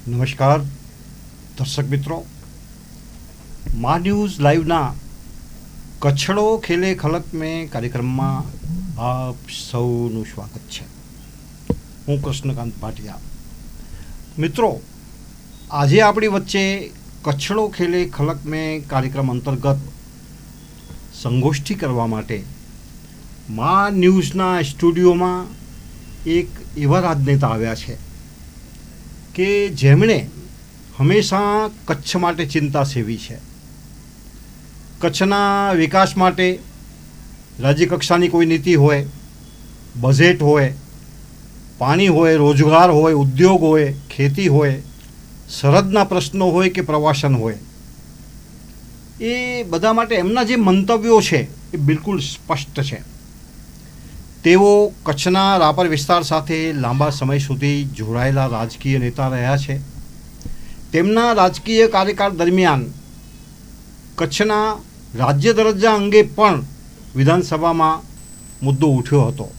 નમસ્કાર દર્શક મિત્રો, મા ન્યૂઝ લાઈવના કચ્છડો ખેલે ખલક મેં કાર્યક્રમમાં આપ સૌનું સ્વાગત છે. હું કૃષ્ણકાંત ભાટિયા. મિત્રો, આજે આપણી વચ્ચે કચ્છડો ખેલે ખલક મેં કાર્યક્રમ અંતર્ગત સંગોષ્ઠી કરવા માટે મા ન્યૂઝના સ્ટુડિયોમાં એક એવા રાજનેતા આવ્યા છે કે જેમણે હંમેશા કચ્છ માટે ચિંતા સેવી છે. કચ્છના વિકાસ માટે રાજ્યકક્ષાની કોઈ નીતિ હોય, બજેટ હોય, પાણી હોય, રોજગાર હોય, ઉદ્યોગ હોય, ખેતી હોય, સરહદના પ્રશ્નો હોય કે પ્રવાસન હોય, એ બધા માટે એમના જે મંતવ્યો છે એ બિલકુલ સ્પષ્ટ છે. તેઓ કચ્છના રાપર વિસ્તાર સાથે લાંબા સમય સુધી જોડાયેલા રાજકીય નેતા રહ્યા છે. તેમના રાજકીય કાર્યકાળ દરમિયાન કચ્છના રાજ્ય દરજ્જા અંગે પણ વિધાનસભામાં મુદ્દો ઉઠ્યો હતો.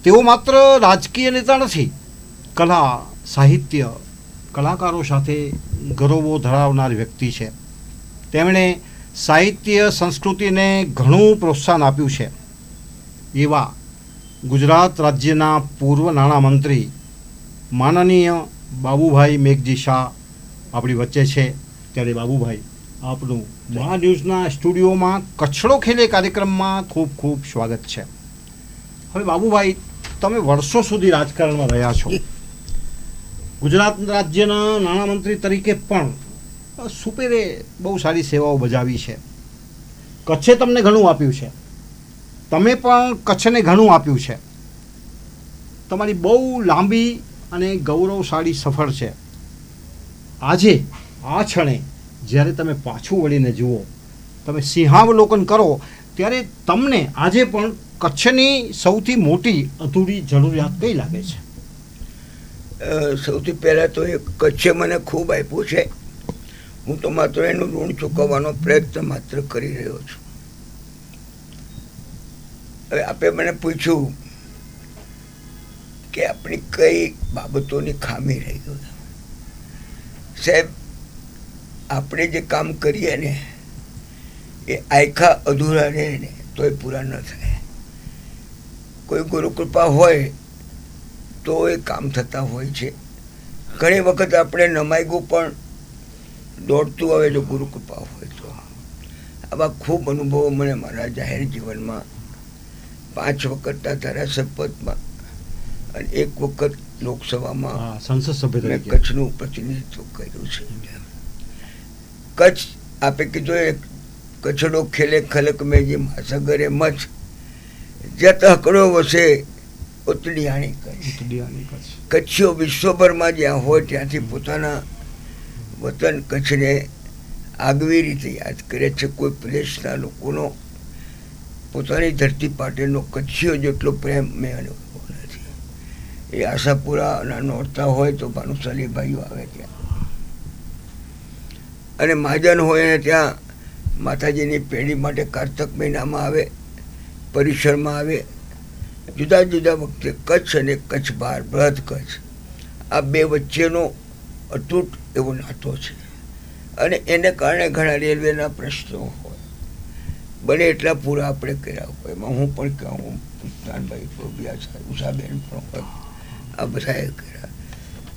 તેઓ માત્ર રાજકીય નેતા નથી, કલા, સાહિત્ય, કલાકારો સાથે ગૌરવો ધરાવનાર વ્યક્તિ છે. તેમણે સાહિત્ય સંસ્કૃતિને ઘણું પ્રોત્સાહન આપ્યું છે. એવા ગુજરાત રાજ્યના પૂર્વ નાણામંત્રી માનનીય બાબુભાઈ મેઘજી શાહ આપણી વચ્ચે છે. ત્યારે બાબુભાઈ, આપનું મા ન્યૂઝના સ્ટુડિયોમાં કચ્છડો ખેલે કાર્યક્રમમાં ખૂબ ખૂબ સ્વાગત છે. હવે બાબુભાઈ, તમે વર્ષો સુધી રાજકારણમાં રહ્યા છો. ગુજરાત રાજ્યના નાણામંત્રી તરીકે પણ સુપેરે બહુ સારી સેવાઓ બજાવી છે. કચ્છે તમને ઘણું આપ્યું છે, તમે પણ કચ્છને ઘણું આપ્યું છે. તમારી બહુ લાંબી અને ગૌરવશાળી સફર છે. આજે આ ક્ષણે જ્યારે તમે પાછું વળીને જુઓ, તમે સિંહાવલોકન કરો, ત્યારે તમને આજે પણ કચ્છની સૌથી મોટી અધૂરી જરૂરિયાત કઈ લાગે છે? સૌથી પહેલાં તો એ કચ્છે મને ખૂબ આપ્યું છે. હું તો માત્ર એનું ઋણ ચૂકવવાનો પ્રયત્ન માત્ર કરી રહ્યો છું. હવે આપે મને પૂછ્યું કે આપણી કઈ બાબતોની ખામી રહી ગઈ. સાહેબ, આપણે જે કામ કરીએ ને એ આયખા અધૂરા રહે ને તો એ પૂરા ન થાય. કોઈ ગુરુકૃપા હોય તો એ કામ થતા હોય છે. ઘણી વખત આપણે નમાયગું પણ દોડતું આવે જો ગુરુકૃપા હોય તો. આવા ખૂબ અનુભવો મને મારા જાહેર જીવનમાં 5 વખતના ધારાસભ્યપદમાં અને 1 વખત લોકસભામાં સંસદ સભ્ય મેં કચ્છનું પ્રતિનિધિત્વ કર્યું છે. કચ્છ આપે કીધું એ કચ્છડો ખેલે ખલક મેં જે મહાસાગરે મચ્છ જત હકડો વસે ઉતડિયાણી કચ્છ. કચ્છીઓ વિશ્વભરમાં જ્યાં હોય ત્યાંથી પોતાના વતન કચ્છને આગવી રીતે યાદ કરે છે. કોઈ પ્રદેશના લોકોનો પોતાની ધરતી પાટેનો કચ્છીઓ જેટલો પ્રેમ મેં અનુભવ નથી. એ આશાપુરાના નોરતા હોય તો ભાનુશાલી ભાઈઓ આવે ત્યાં, અને મહાજન હોય ને ત્યાં માતાજીની પેઢી માટે કારતક મહિનામાં આવે, પરિસરમાં આવે. જુદા જુદા વખતે કચ્છ અને કચ્છ બહાર, બૃહદ કચ્છ, આ બે વચ્ચેનો અતૂટ એવો નાતો છે. અને એને કારણે ઘણા રેલવેના પ્રશ્નો હોય, બને એટલા પૂરા આપણે કર્યા હોય. એમાં હું પણ કહું, પુસ્તાનભાઈ પ્રોબિયા, ઉષાબેન પણ હોય, આ બધાએ કર્યા.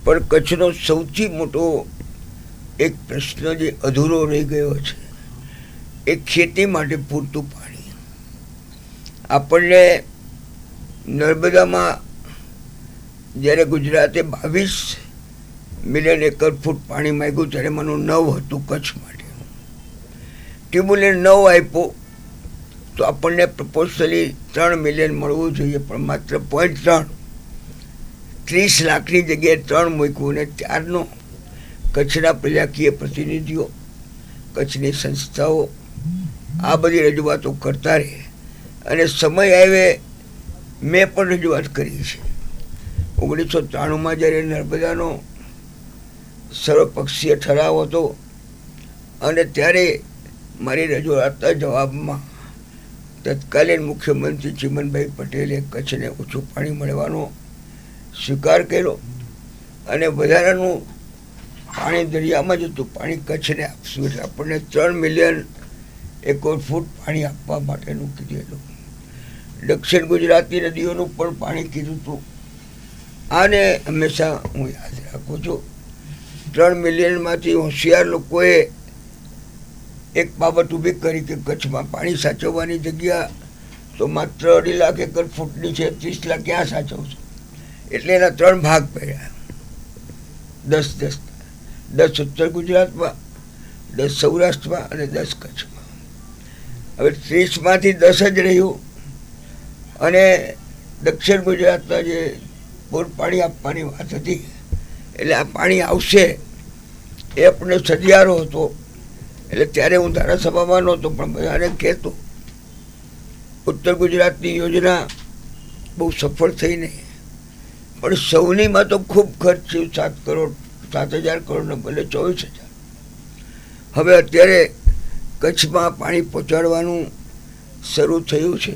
પણ કચ્છનો સૌથી મોટો એક પ્રશ્ન જે અધૂરો રહી ગયો છે એ ખેતી માટે પૂરતું પાણી. આપણને નર્મદામાં જ્યારે ગુજરાતે 22 મિલિયન એકર ફૂટ પાણી માંગ્યું ત્યારે માનું 9 હતું કચ્છ માટે. ટીબુલે 9 આપ્યો તો આપણને પ્રપોઝલી 3 મિલિયન મળવું જોઈએ, પણ માત્ર 0.3, 30 લાખની જગ્યાએ 3 મૂક્યું. અને ત્યારનો કચ્છના પ્રજાકીય પ્રતિનિધિઓ, કચ્છની સંસ્થાઓ આ બધી રજૂઆતો કરતા રહે. અને સમય આવે મેં પણ રજૂઆત કરી છે. 1993માં જ્યારે નર્મદાનો સર્વપક્ષીય ઠરાવ હતો અને ત્યારે મારી રજૂઆતના જવાબમાં તત્કાલીન મુખ્યમંત્રી ચિમનભાઈ પટેલે કચ્છને ઓછું પાણી મળવાનો સ્વીકાર કર્યો અને વધારાનું પાણી દરિયામાં જતું પાણી કચ્છને આપશું એટલે આપણને 3 મિલિયન એકર ફૂટ પાણી આપવા માટેનું કીધેલું. દક્ષિણ ગુજરાતની નદીઓનું પણ પાણી કીધું હતું. આને હંમેશા હું યાદ રાખું છું. 3 મિલિયનમાંથી હોશિયાર લોકોએ એક બાબત ઊભી કરી કે કચ્છમાં પાણી સાચવવાની જગ્યા તો માત્ર 2.5 લાખ એકર ફૂટની છે, 30 લાખ ક્યાં સાચવશું? એટલે એના 3 ભાગ પડ્યા, 10 ઉત્તર ગુજરાતમાં, 10 સૌરાષ્ટ્રમાં અને 10 કચ્છમાં. હવે 30માંથી 10 જ રહ્યું અને દક્ષિણ ગુજરાતના જે પૂર પાણી આપવાની વાત હતી એટલે આ પાણી આવશે એ આપણને સધિયારો હતો. એટલે ત્યારે હું ધારાસભામાં નહોતો પણ બધાને કહેતો ઉત્તર ગુજરાતની યોજના બહુ સફળ થઈ નહીં, પણ સૌનીમાં તો ખૂબ ખર્ચ થયું, 7 કરોડ 7,000 કરોડને બદલે 24,000. હવે અત્યારે કચ્છમાં પાણી પહોંચાડવાનું શરૂ થયું છે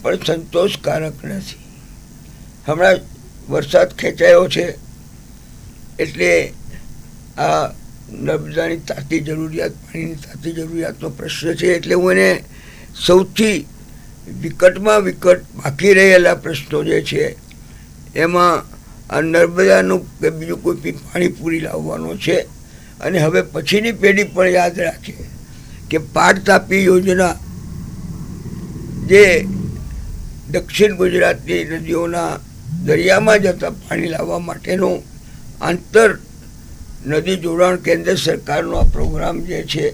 પણ સંતોષકારક નથી. હમણાં વરસાદ ખેંચાયો છે એટલે આ નર્મદાની તાતી જરૂરિયાત, પાણીની તાતી જરૂરિયાતનો પ્રશ્ન છે. એટલે હું એને સૌથી વિકટમાં વિકટ બાકી રહેલા પ્રશ્નો જે છે એમાં આ નર્મદાનું કે બીજું કોઈ બી પાણી પૂરી લાવવાનો છે. અને હવે પછીની પેઢી પણ યાદ રાખે કે પાટ તાપી યોજના જે દક્ષિણ ગુજરાતની નદીઓના દરિયામાં જતા પાણી લાવવા માટેનો આંતર નદી જોડાણ કેન્દ્ર સરકારનો આ પ્રોગ્રામ જે છે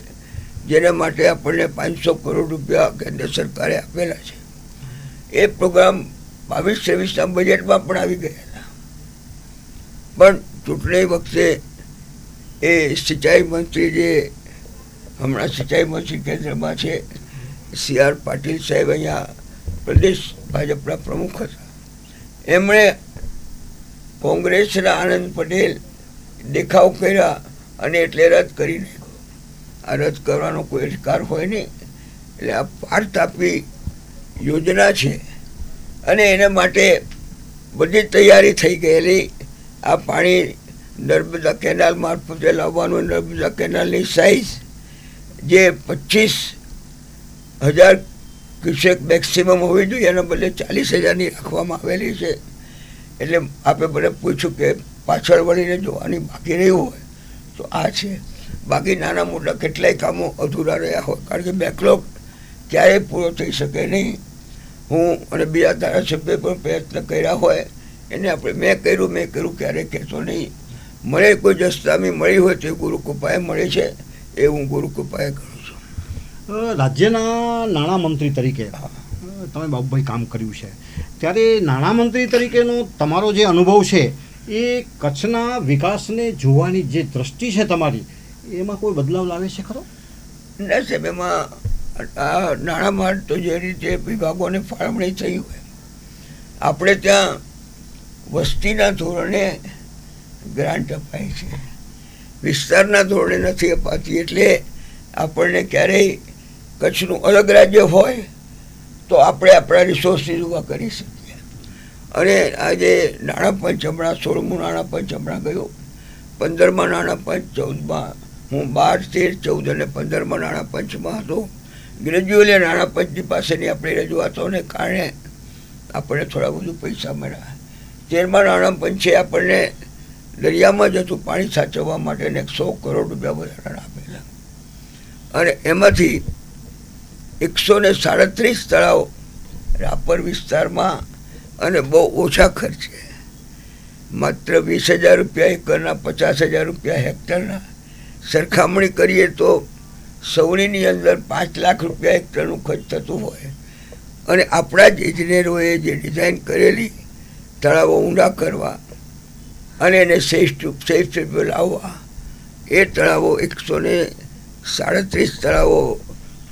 જેના માટે આપણને 500 કરોડ રૂપિયા કેન્દ્ર સરકારે આપેલા છે. એ પ્રોગ્રામ 22-23ના બજેટમાં પણ આવી ગયા હતા, પણ ચૂંટણી વખતે એ સિંચાઈ મંત્રી જે હમણાં સિંચાઈ મંત્રી કેન્દ્રમાં છે CR પાટીલ સાહેબ અહીંયા પ્રદેશ ભાજપના પ્રમુખ હતા, એમણે કોંગ્રેસના આનંદ પટેલ દેખાવ કર્યા અને એટલે રદ કરી નાખ્યો. આ રદ કરવાનો કોઈ અધિકાર હોય નહીં. એટલે આ પાર તાપી યોજના છે અને એના માટે બધી તૈયારી થઈ ગયેલી. આ પાણી નર્મદા કેનાલ મારફતે લાવવાનું. નર્મદા કેનાલની સાઇઝ જે 25,000 ક્યુસેક મેક્સિમમ હોવી જોઈએ એના બદલે 40,000ની રાખવામાં આવેલી છે. એટલે આપણે બધા પૂછ્યું કે પાછળ વળીને જોવાની બાકી રહ્યું હોય તો આ છે. બાકી નાના મોટા કેટલાય કામો અધૂરા રહ્યા હોય, કારણ કે બેકલોગ ક્યારેય પૂરો થઈ શકે નહીં. હું અને બીજા ધારાસભ્ય પણ પ્રયત્ન કર્યા હોય એને આપણે મેં કર્યું ક્યારેય કહેતો નહીં. મળે કોઈ જસ્તામી મળી હોય તો ગુરુ કૃપાએ મળે છે, એ હું ગુરુ કૃપાએ કરું છું. રાજ્યના નાણામંત્રી તરીકે તમે બાબુભાઈ કામ કર્યું છે, ત્યારે નાણામંત્રી તરીકેનો તમારો જે અનુભવ છે એ કચ્છના વિકાસને જોવાની જે દ્રષ્ટિ છે તમારી, એમાં કોઈ બદલાવ લાવે છે ખરો? ના સાહેબ, એમાં આ નાણામાં તો જે રીતે વિભાગોને ફાળવણી થઈ હોય, આપણે ત્યાં વસ્તીના ધોરણે ગ્રાન્ટ અપાય છે, વિસ્તારના ધોરણે નથી અપાતી. એટલે આપણને ક્યારેય કચ્છનું અલગ રાજ્ય હોય તો આપણે આપણા રિસોર્સિસ ઊભા કરી શકીએ. અને આજે નાણાં પંચ હમણાં 16મું નાણાં પંચ હમણાં ગયું, 15મા નાણાં પંચ 14માં હું 12, 13, 14 અને 15મા નાણાં પંચમાં હતો. ગ્રેજ્યુઅલી નાણાં પંચની પાસેની આપણી રજૂઆતોને કારણે આપણને થોડા વધુ પૈસા મળ્યા. 13મા નાણાં પંચે આપણને દરિયામાં જતું પાણી સાચવવા માટે 100 કરોડ રૂપિયા વધારાના આપેલા અને એમાંથી 137 તળાવ રાપર વિસ્તારમાં અને બહુ ઓછા ખર્ચે માત્ર 20,000 રૂપિયા એકરના, 50,000 રૂપિયા હેક્ટરના સરખામણી કરીએ તો સૌની અંદર 5 લાખ રૂપિયા હેક્ટરનું ખર્ચ થતું હોય. અને આપણા જ ઇજનેરોએ જે ડિઝાઇન કરેલી તળાવો ઊંડા કરવા અને એને સેફ લાવવા, એ તળાવો 137 તળાવો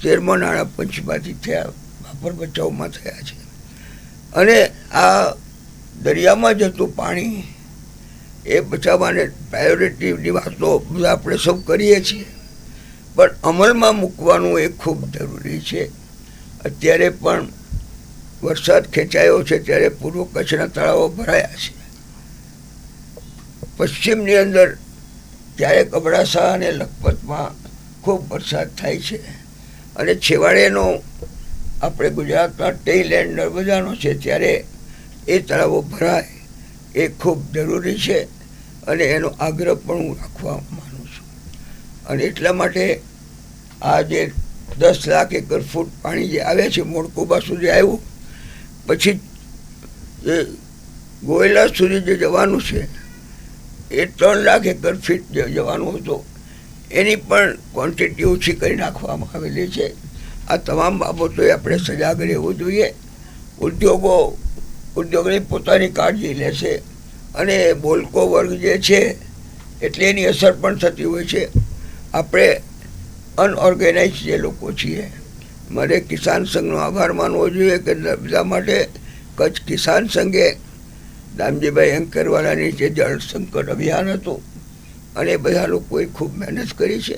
13મા નાણાં પંચમાંથી થયા, વાપર બચાવમાં થયા છે. અને આ દરિયામાં જતું પાણી એ બચાવવાને પ્રાયોરિટીની વાતો બધા આપણે સૌ કરીએ છીએ, પણ અમલમાં મૂકવાનું એ ખૂબ જરૂરી છે. અત્યારે પણ વરસાદ ખેંચાયો છે ત્યારે પૂર્વ કચ્છના તળાવો ભરાયા છે. પશ્ચિમની અંદર ક્યારેક અબડાસા અને લખપતમાં ખૂબ વરસાદ થાય છે અને છેવાડેનો આપણે ગુજરાતમાં ટેઇલ એન્ડ નર્મદાનો છે, ત્યારે એ તળાવો ભરાય એ ખૂબ જરૂરી છે અને એનો આગ્રહ પણ હું રાખવા માનું છું. અને એટલા માટે આ જે 10 લાખ એકર ફૂટ પાણી જે આવે છે, મોડકુબા સુધી આવ્યું, પછી જે ગોયલા સુધી જે જવાનું છે એ 3 લાખ એકર ફીટ જે જવાનું હતું, એની પણ ક્વોન્ટિટી ઓછી કરી નાખવામાં આવેલી છે. આ તમામ બાબતોએ આપણે સજાગ રહેવું જોઈએ. ઉદ્યોગોની પોતાની કાળજી લેશે અને બોલકો વર્ગ જે છે એટલે એની અસર પણ થતી હોય છે. આપણે અનઓર્ગેનાઇઝ જે લોકો છીએ, મારે કિસાન સંઘનો આભાર માનવો જોઈએ કે નર્મદા માટે કચ્છ કિસાન સંઘે દામજીભાઈ અંકરવાલાની જે જળ સંકટ અભિયાન હતું અને બધા લોકોએ ખૂબ મહેનત કરી છે.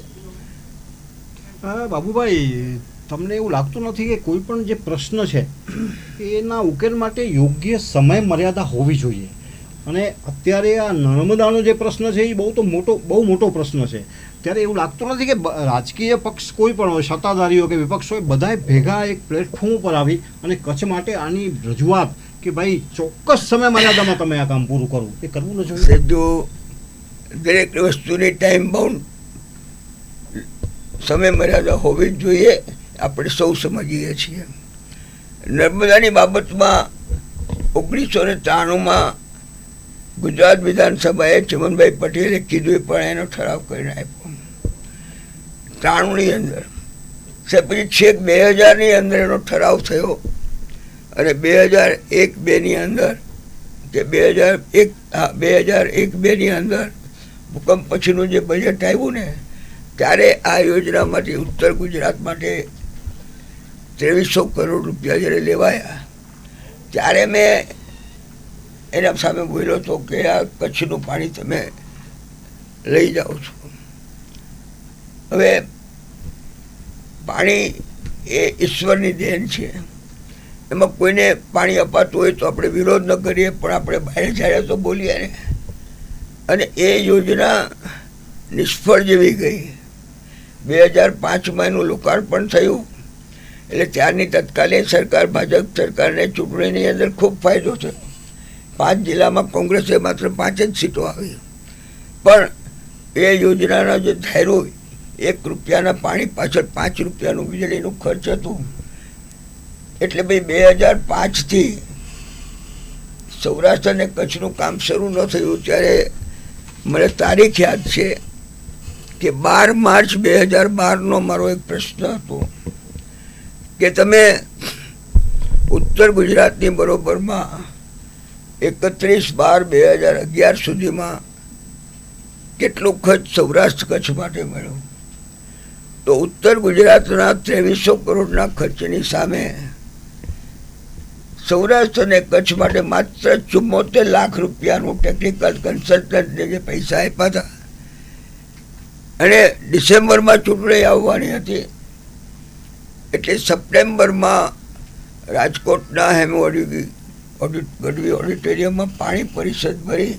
બાબુભાઈ, તમને એવું લાગતું નથી કે કોઈ પણ જે પ્રશ્ન છે એના ઉકેલ માટે યોગ્ય સમય મર્યાદા હોવી જોઈએ? અને અત્યારે આ નર્મદાનો જે પ્રશ્ન છે એ બહુ મોટો પ્રશ્ન છે, ત્યારે એવું લાગતું નથી કે રાજકીય પક્ષ કોઈ પણ હોય, સત્તાધારીઓ કે વિપક્ષ હોય, બધાએ ભેગા એક પ્લેટફોર્મ ઉપર આવી અને કચ્છ માટે આની રજૂઆત કે ભાઈ ચોક્કસ સમય મર્યાદામાં તમે આ કામ પૂરું કરવું, એ કરવું ન જોઈએ? જો દરેક વસ્તુની ટાઈમ બાઉન્ડ સમય મર્યાદા હોવી જ જોઈએ, આપણે સૌ સમજીએ છીએ. નર્મદાની બાબતમાં 1993માં ગુજરાત વિધાનસભાએ ચમનભાઈ પટેલે કીધું પણ એનો ઠરાવ કરીને આપ્યો 93ની અંદર. પછી છેક 2000ની અંદર એનો ઠરાવ થયો અને 2001-2ની અંદર કે 2001-2ની અંદર ભૂકંપ પછીનું જે બજેટ આવ્યું ને, ત્યારે આ યોજનામાંથી ઉત્તર ગુજરાત માટે 2300 કરોડ રૂપિયા જ્યારે લેવાયા, ત્યારે મેં એના સામે બોલ્યો હતો કે આ કચ્છનું પાણી તમે લઈ જાઓ છો. હવે પાણી એ ઈશ્વરની દેન છે, એમાં કોઈને પાણી અપાતું હોય તો આપણે વિરોધ ન કરીએ, પણ આપણે બહાર જાય તો બોલીએ ને. અને એ યોજના નિષ્ફળ જેવી ગઈ. 2005માં એનું લોકાર્પણ થયું એટલે ત્યારની તત્કાલીન સરકાર, ભાજપ સરકારને ચૂંટણીની અંદર ખૂબ ફાયદો થયો. 5 જિલ્લામાં કોંગ્રેસે માત્ર 5 જ સીટો આવી. પણ એ યોજનાના જે ધાર્યો 1 રૂપિયાના પાણી પાછળ 5 રૂપિયાનું વીજળીનું ખર્ચ હતું. એટલે ભાઈ 2005થી સૌરાષ્ટ્ર અને કચ્છનું કામ શરૂ ન થયું ત્યારે મને તારીખ યાદ છે કે 12 માર્ચ 2012નો મારો એક પ્રશ્ન હતો કે તમે ઉત્તર ગુજરાતની બરોબરમાં 31/12/2011 સુધીમાં કેટલું ખર્ચ સૌરાષ્ટ્ર કચ્છ માટે મળ્યું? તો ઉત્તર ગુજરાતના 2300 કરોડના ખર્ચની સામે સૌરાષ્ટ્ર અને કચ્છ માટે માત્ર 74 લાખ રૂપિયાનું ટેકનિકલ કન્સલ્ટન્ટને જે પૈસા આપ્યા હતા, અને ડિસેમ્બરમાં ચૂંટણી આવવાની હતી એટલે સપ્ટેમ્બરમાં રાજકોટના ગઢવી ઓડિટોરિયમમાં પાણી પરિષદ ભરી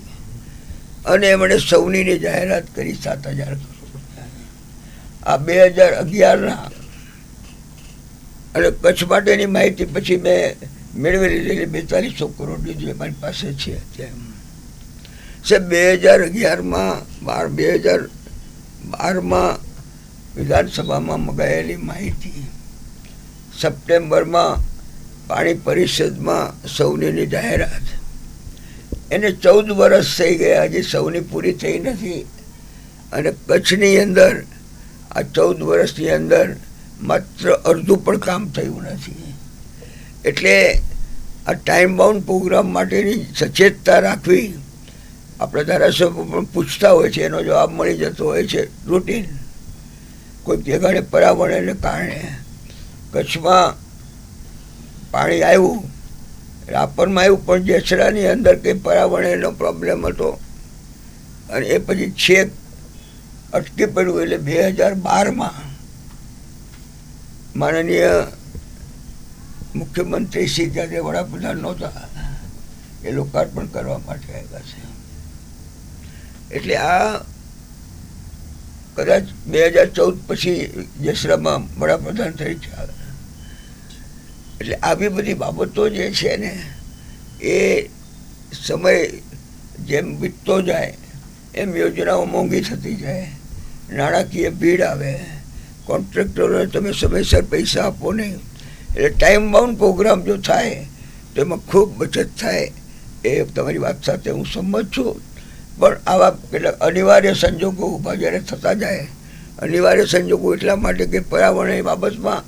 અને એમણે સૌનીની જાહેરાત કરી 7000 કરોડ. આ 2011ના અને કચ્છ માટેની માહિતી પછી મેં મેળવી લીધેલી 4200 કરોડની જે મારી પાસે છે અત્યારે. 2012માં વિધાનસભામાં મગાયેલી માહિતી, સપ્ટેમ્બરમાં પાણી પરિષદમાં સૌનીની જાહેરાત, એને 14 વર્ષ થઈ ગયા, હજી સૌની પૂરી થઈ નથી. અને કચ્છની અંદર આ 14 વર્ષની અંદર માત્ર અડધું પણ કામ થયું નથી. એટલે આ ટાઈમ બાઉન્ડ પ્રોગ્રામ માટેની સચેતતા રાખવી. આપણે ધારાસભ્યો પણ પૂછતા હોય છે, એનો જવાબ મળી જતો હોય છે રૂટીન. કોઈ જગાડે પર્યાવરણને કારણે કચ્છમાં પાણી આવ્યું, રાપરમાં આવ્યું, પણ જેસરાની અંદર કંઈ પર્યાવરણનો પ્રોબ્લેમ હતો અને એ પછી છેક અટકી પડ્યું. એટલે 2012માં માનનીય મુખ્યમંત્રી શ્રી ત્યારે વડાપ્રધાન નહોતા, એ લોકાર્પણ કરવા માટે આવ્યા છે. એટલે આ કદાચ 2014 પછી જસરામાં વડાપ્રધાન તરીકે આવે. એટલે આવી બધી બાબતો જે છે ને એ સમય જેમ વીતતો જાય એમ યોજનાઓ મોંઘી થતી જાય, નાણાકીય ભીડ આવે, કોન્ટ્રાક્ટરોને તમે સમયસર પૈસા આપો નહીં. એટલે ટાઈમ બાઉન્ડ પ્રોગ્રામ જો થાય તો એમાં ખૂબ બચત થાય. એ તમારી વાત સાથે હું સંમત છું. પણ આવા કેટલાક અનિવાર્ય સંજોગો ઊભા જ્યારે થતા જાય, અનિવાર્ય સંજોગો એટલા માટે કે પર્યાવરણ બાબતમાં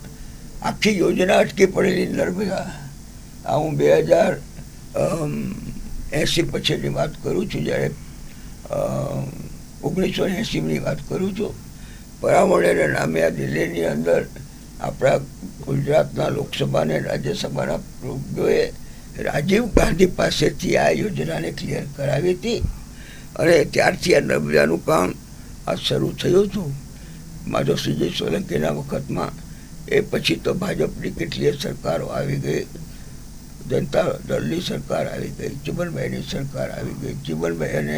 આખી યોજના અટકી પડેલી નર્મદા. આ હું 2080 પછીની વાત કરું છું, જ્યારે 1980ની વાત કરું છું. પર્યાવરણના નામે આ દિલ્હીની અંદર આપણા ગુજરાતના લોકસભા અને રાજ્યસભાના લોકોએ રાજીવ ગાંધી પાસેથી આ યોજનાને ક્લિયર કરાવી હતી. અને ત્યારથી આ નર્મદાનું કામ આ શરૂ થયું હતું માધવસિંહજી સોલંકીના વખતમાં. એ પછી તો ભાજપની કેટલીય સરકારો આવી ગઈ, જનતા દળની સરકાર આવી ગઈ, ચિમનભાઈની સરકાર આવી ગઈ, ચિમનભાઈ અને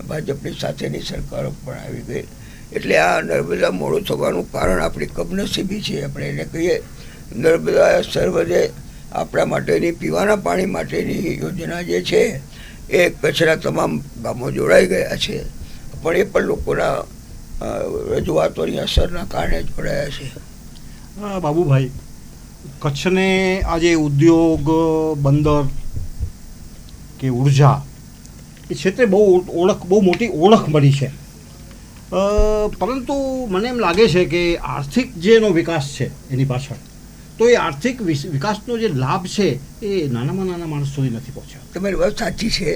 ભાજપની સાથેની સરકારો પણ આવી ગઈ. એટલે આ નર્મદા મોડું થવાનું કારણ આપણી કમનસીબી છે, આપણે એને કહીએ. નર્મદા સર્વદે આપણા માટેની પીવાના પાણી માટેની યોજના જે છે એ કચ્છના તમામ ગામો જોડાઈ ગયા છે, પણ એ પણ લોકોના રજૂઆતોની અસરના કારણે જોડાયા છે. બાબુભાઈ, કચ્છને આજે ઉદ્યોગ, બંદર કે ઉર્જા એ ક્ષેત્રે બહુ મોટી ઓળખ મળી છે. પરંતુ મને એમ લાગે છે કે આર્થિક જેનો વિકાસ છે એની પાછળ, તો એ આર્થિક વિકાસનો જે લાભ છે એ નાનામાં નાના માણસ સુધી નથી પહોંચ્યો. તમારી વાત સાચી છે.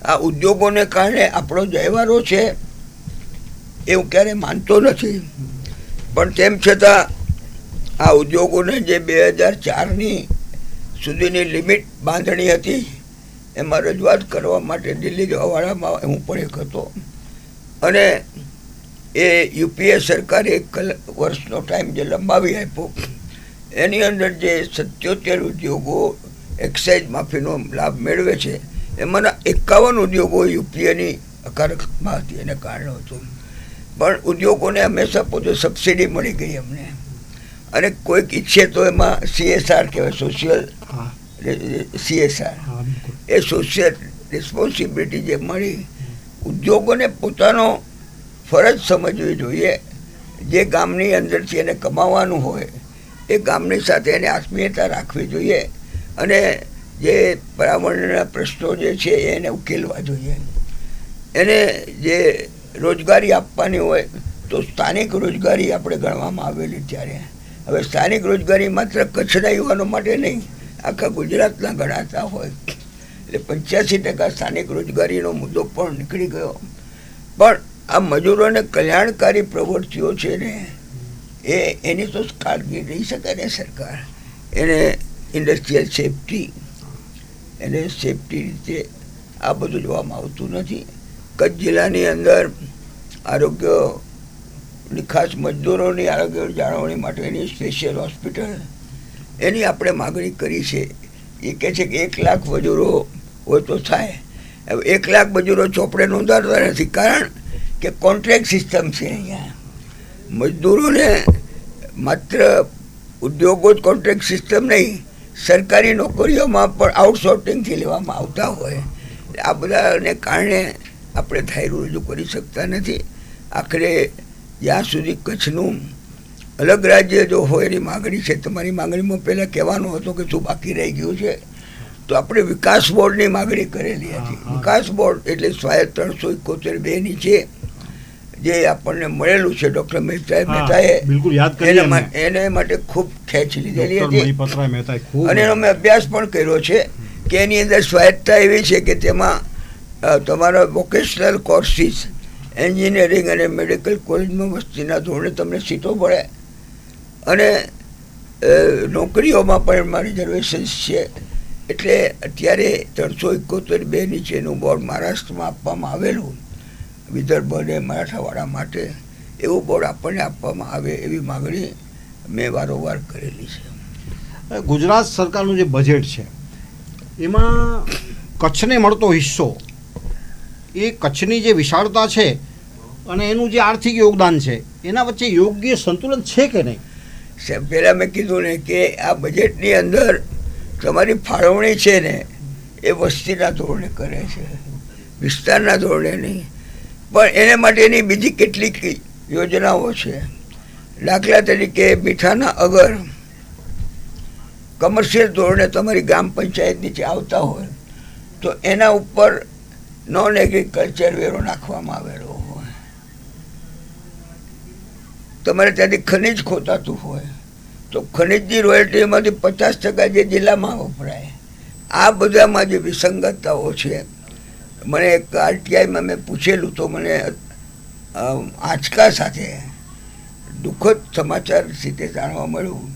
આ ઉદ્યોગોને કારણે આપણો વ્યવહારો છે એ હું ક્યારેય માનતો નથી, પણ તેમ છતાં આ ઉદ્યોગોને જે 2004ની સુધીની લિમિટ બાંધણી હતી એમાં રજૂઆત કરવા માટે દિલ્હી જવાવાળામાં હું પણ એક હતો. અને એ યુપીએ સરકારે 1 વર્ષનો ટાઈમ જે લંબાવી આપ્યો, એની અંદર જે 77 ઉદ્યોગો એક્સાઇઝ માફીનો લાભ મેળવે છે એમાંના 51 ઉદ્યોગો યુપીએની હકારમાં હતી, એને કારણે હતું. પણ ઉદ્યોગોને હંમેશા પોતે સબસિડી મળી ગઈ અમને. અને કોઈક ઈચ્છે તો એમાં CSR કહેવાય, સોશિયલ CSR, એ સોશિયલ રિસ્પોન્સિબિલિટી જે મળી. ઉદ્યોગોને પોતાનો ફરજ સમજવી જોઈએ. જે ગામની અંદરથી એને કમાવાનું હોય એ ગામની સાથે એને આત્મીયતા રાખવી જોઈએ, અને જે પર્યાવરણના પ્રશ્નો જે છે એને ઉકેલવા જોઈએ. એને જે રોજગારી આપવાની હોય તો સ્થાનિક રોજગારી આપણે ગણવામાં આવેલી. ત્યારે હવે સ્થાનિક રોજગારી માત્ર કચ્છના યુવાનો માટે નહીં, આખા ગુજરાતના ગણાતા હોય. એટલે 85% સ્થાનિક રોજગારીનો મુદ્દો પણ નીકળી ગયો. પણ આ મજૂરોને કલ્યાણકારી પ્રવૃત્તિઓ છે ને એની તો કાળજી લઈ શકે ને સરકાર. એને ઇન્ડસ્ટ્રીયલ સેફટી, એને સેફટી રીતે આ બધું જોવામાં આવતું નથી. કચ્છ જિલ્લાની અંદર આરોગ્યની ખાસ મજદૂરોની આરોગ્ય જાળવણી માટેની સ્પેશિયલ હોસ્પિટલ એની આપણે માગણી કરી છે. એ કહે છે કે 1 લાખ મજૂરો હોય તો થાય. હવે 1 લાખ મજૂરો ચોપડે નોંધાતા નથી, કારણ કે કોન્ટ્રાક્ટ સિસ્ટમ છે અહીંયા. મજદૂરોને માત્ર ઉદ્યોગો જ કોન્ટ્રાક્ટ સિસ્ટમ નહીં, સરકારી નોકરીઓમાં પણ આઉટસોર્સિંગથી લેવામાં આવતા હોય. આ બધાને કારણે આપણે ધાર્યું રજૂ કરી શકતા નથી. આખરે જ્યાં સુધી કચ્છનું અલગ રાજ્ય જો હોય એની માગણી છે. તમારી માગણીમાં પહેલાં કહેવાનું હતું કે શું બાકી રહી ગયું છે, તો આપણે વિકાસ બોર્ડની માગણી કરેલી હતી. વિકાસ બોર્ડ એટલે સ્વાયત્ત 371 નીચે જે આપણને મળેલું છે ડૉક્ટર મહેતાએ એને માટે ખૂબ ખેંચ લીધેલી હતી, અને એનો મેં અભ્યાસ પણ કર્યો છે કે એની અંદર સ્વાયત્તતા એવી છે કે તેમાં તમારા વોકેશનલ કોર્સિસ, એન્જિનિયરિંગ અને મેડિકલ કોલેજમાં વસ્તીના ધોરણે તમને સીટો મળે, અને નોકરીઓમાં પણ એમાં રિઝર્વેશન્સ છે. એટલે અત્યારે 371 નીચેનું બોર્ડ મહારાષ્ટ્રમાં આપવામાં આવેલું, વિદર્ભ અને મરાઠાવાડા માટે એવું બોર્ડ આપણને આપવામાં આવે એવી માગણી મેં વારંવાર કરેલી છે. ગુજરાત સરકારનું જે બજેટ છે એમાં કચ્છને મળતો હિસ્સો, એ કચ્છની જે વિશાળતા છે અને એનું જે આર્થિક યોગદાન છે એના વચ્ચે યોગ્ય સંતુલન છે કે નહીં? સાહેબ, પહેલાં મેં કીધું ને કે આ બજેટની અંદર તમારી ફાળવણી છે ને એ વસ્તીના ધોરણે કરે છે, વિસ્તારના ધોરણે નહીં. પણ એને માટેની બીજી કેટલીક યોજનાઓ છે. દાખલા તરીકે મીઠાના અગર કમર્શિયલ ધોરણે તમારી ગ્રામ પંચાયત નીચે આવતા હોય તો એના ઉપર નોન એગ્રીકલ્ચર વેરો નાખવામાં આવેલો હોય. તમારે ત્યાંથી ખનિજ ખોતાતું હોય તો ખનિજની રોયલ્ટીમાંથી 50% જે જિલ્લામાં વપરાય. આ બધામાં જે વિસંગતતાઓ છે, મને એક આરટીઆઈમાં મેં પૂછેલું તો મને આંચકા સાથે દુઃખદ સમાચાર રીતે જાણવા મળ્યું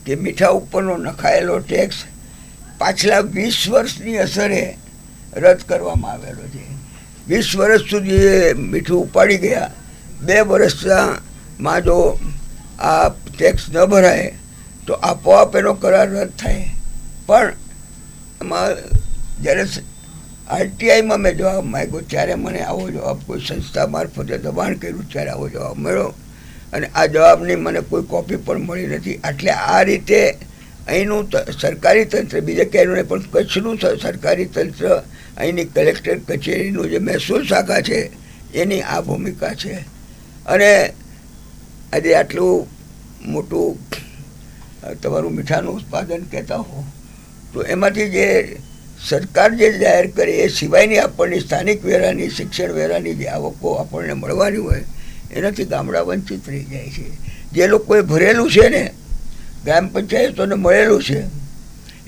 કે મીઠા ઉપરનો નખાયેલો ટેક્સ પાછલા 20 વર્ષની અસરે રદ કરવામાં આવેલો છે. 20 વર્ષ સુધી એ મીઠું ઉપાડી ગયા. 2 વર્ષમાં જો આ ટેક્સ ન ભરાય તો આપોઆપ એનો કરાર રદ થાય. પણ એમાં જ્યારે આરટીઆઈમાં મેં જવાબ માંગ્યો ત્યારે મને આવો જવાબ, કોઈ સંસ્થા મારફતે દબાણ કર્યું ત્યારે આવો જવાબ મળ્યો, અને આ જવાબની મને કોઈ કોપી પણ મળી નથી. એટલે આ રીતે અહીંનું સરકારી તંત્ર, બીજે ક્યાંય નહીં પણ કચ્છનું સરકારી તંત્ર, અહીંની કલેક્ટર કચેરીનું જે મહેસૂલ શાખા છે એની આ ભૂમિકા છે. અને આજે આટલું મોટું તમારું મીઠાનું ઉત્પાદન કહેતા હો તો એમાંથી જે સરકાર જે જાહેર કરે એ સિવાયની આપણને સ્થાનિક વેરાની, શિક્ષણ વેરાની જે આવકો આપણને મળવાની હોય એનાથી ગામડા વંચિત રહી જાય છે. જે લોકોએ ભરેલું છે ને, ગ્રામ પંચાયતોને મળેલું છે,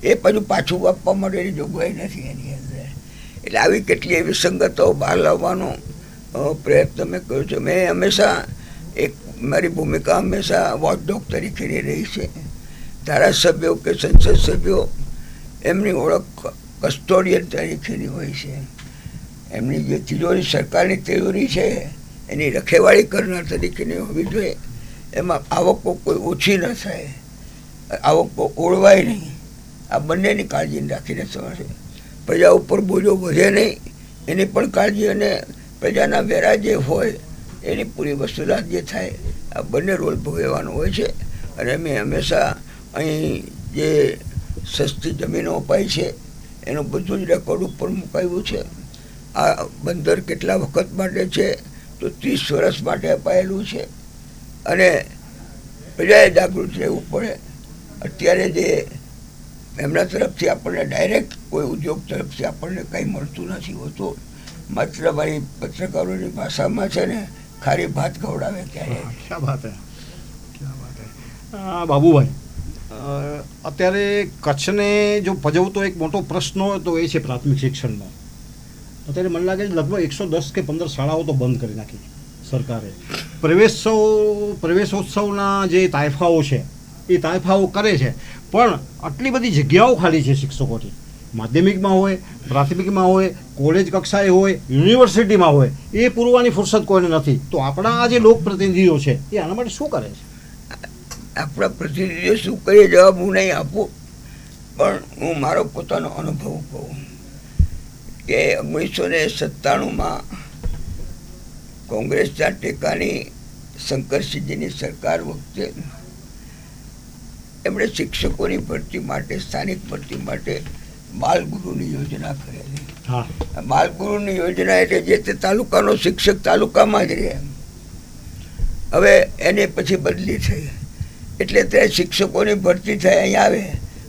એ પાછું આપવા માટેની જોગવાઈ નથી એની અંદર. એટલે આવી કેટલી વિસંગતતાઓ બહાર લાવવાનો પ્રયત્ન મેં કર્યો છે. મેં હંમેશા મારી ભૂમિકા હંમેશા વોચડોગ તરીકેની રહી છે. ધારાસભ્યો કે સંસદ સભ્યો એમની ઓળખ કસ્ટોડિયન તરીકેની હોય છે. એમની જે તિજોરી, સરકારની તિજોરી છે એની રખેવાળી કરનાર તરીકેની હોવી જોઈએ. એમાં આવકો કોઈ ઓછી ન થાય, આવકો ઓળવાય નહીં, આ બંનેની કાળજી રાખીને સમજે. પ્રજા ઉપર બોજો વધે નહીં એની પણ કાળજી, અને પ્રજાના વેરા જે હોય એની પૂરી વસૂલાત જે થાય, આ બંને રોલ ભોગવવાનો હોય છે. અને મેં હંમેશા અહીં જે સસ્તી જમીનો અપાઈ છે એનું બધું જ રેકોર્ડ ઉપર મુકાયું છે. આ બંદર કેટલા વખત માટે છે તો 30 વર્ષ માટે અપાયેલું છે. અને પ્રજાએ જાગૃત રહેવું પડે. અત્યારે જે એમના તરફથી આપણને ડાયરેક્ટ કોઈ ઉદ્યોગ તરફથી આપણને કંઈ મળતું નથી હોતું. માત્ર મારી પત્રકારોની ભાષામાં છે ને ખારી ભાત ખવડાવે ક્યારે. ક્યાં વાત હે, ક્યાં વાત હે. બાબુભાઈ, અત્યારે કચ્છને જો પજવતો એક મોટો પ્રશ્ન હોય તો એ છે પ્રાથમિક શિક્ષણનો. અત્યારે મને લાગે છે લગભગ 110 કે 15 શાળાઓ તો બંધ કરી નાખી સરકારે. પ્રવેશોત્સવના જે તાયફાઓ છે એ તાયફાઓ કરે છે, પણ આટલી બધી જગ્યાઓ ખાલી છે શિક્ષકોથી. માધ્યમિકમાં હોય, પ્રાથમિકમાં હોય, કોલેજ કક્ષાએ હોય, યુનિવર્સિટીમાં હોય, એ પૂરવાની ફુરસદ કોઈને નથી. તો આપણા આ જે લોકપ્રતિનિધિઓ છે એ આના માટે શું કરે છે? આપણા પ્રતિનિધિઓ શું કરીએ જવાબ હું નહીં આપું, પણ હું મારો પોતાનો અનુભવ કહું કે 1997માં કોંગ્રેસના ટેકાની શંકરસિંહજીની સરકાર વખતે એમણે શિક્ષકોની ભરતી માટે, સ્થાનિક ભરતી માટે બાલગુરુની યોજના કરેલી. બાલગુરુની યોજના એટલે જે તે તાલુકાનો શિક્ષક તાલુકામાં જ રહે. હવે એની પછી બદલી થઈ એટલે ત્યાં શિક્ષકોની ભરતી થાય, અહીં આવે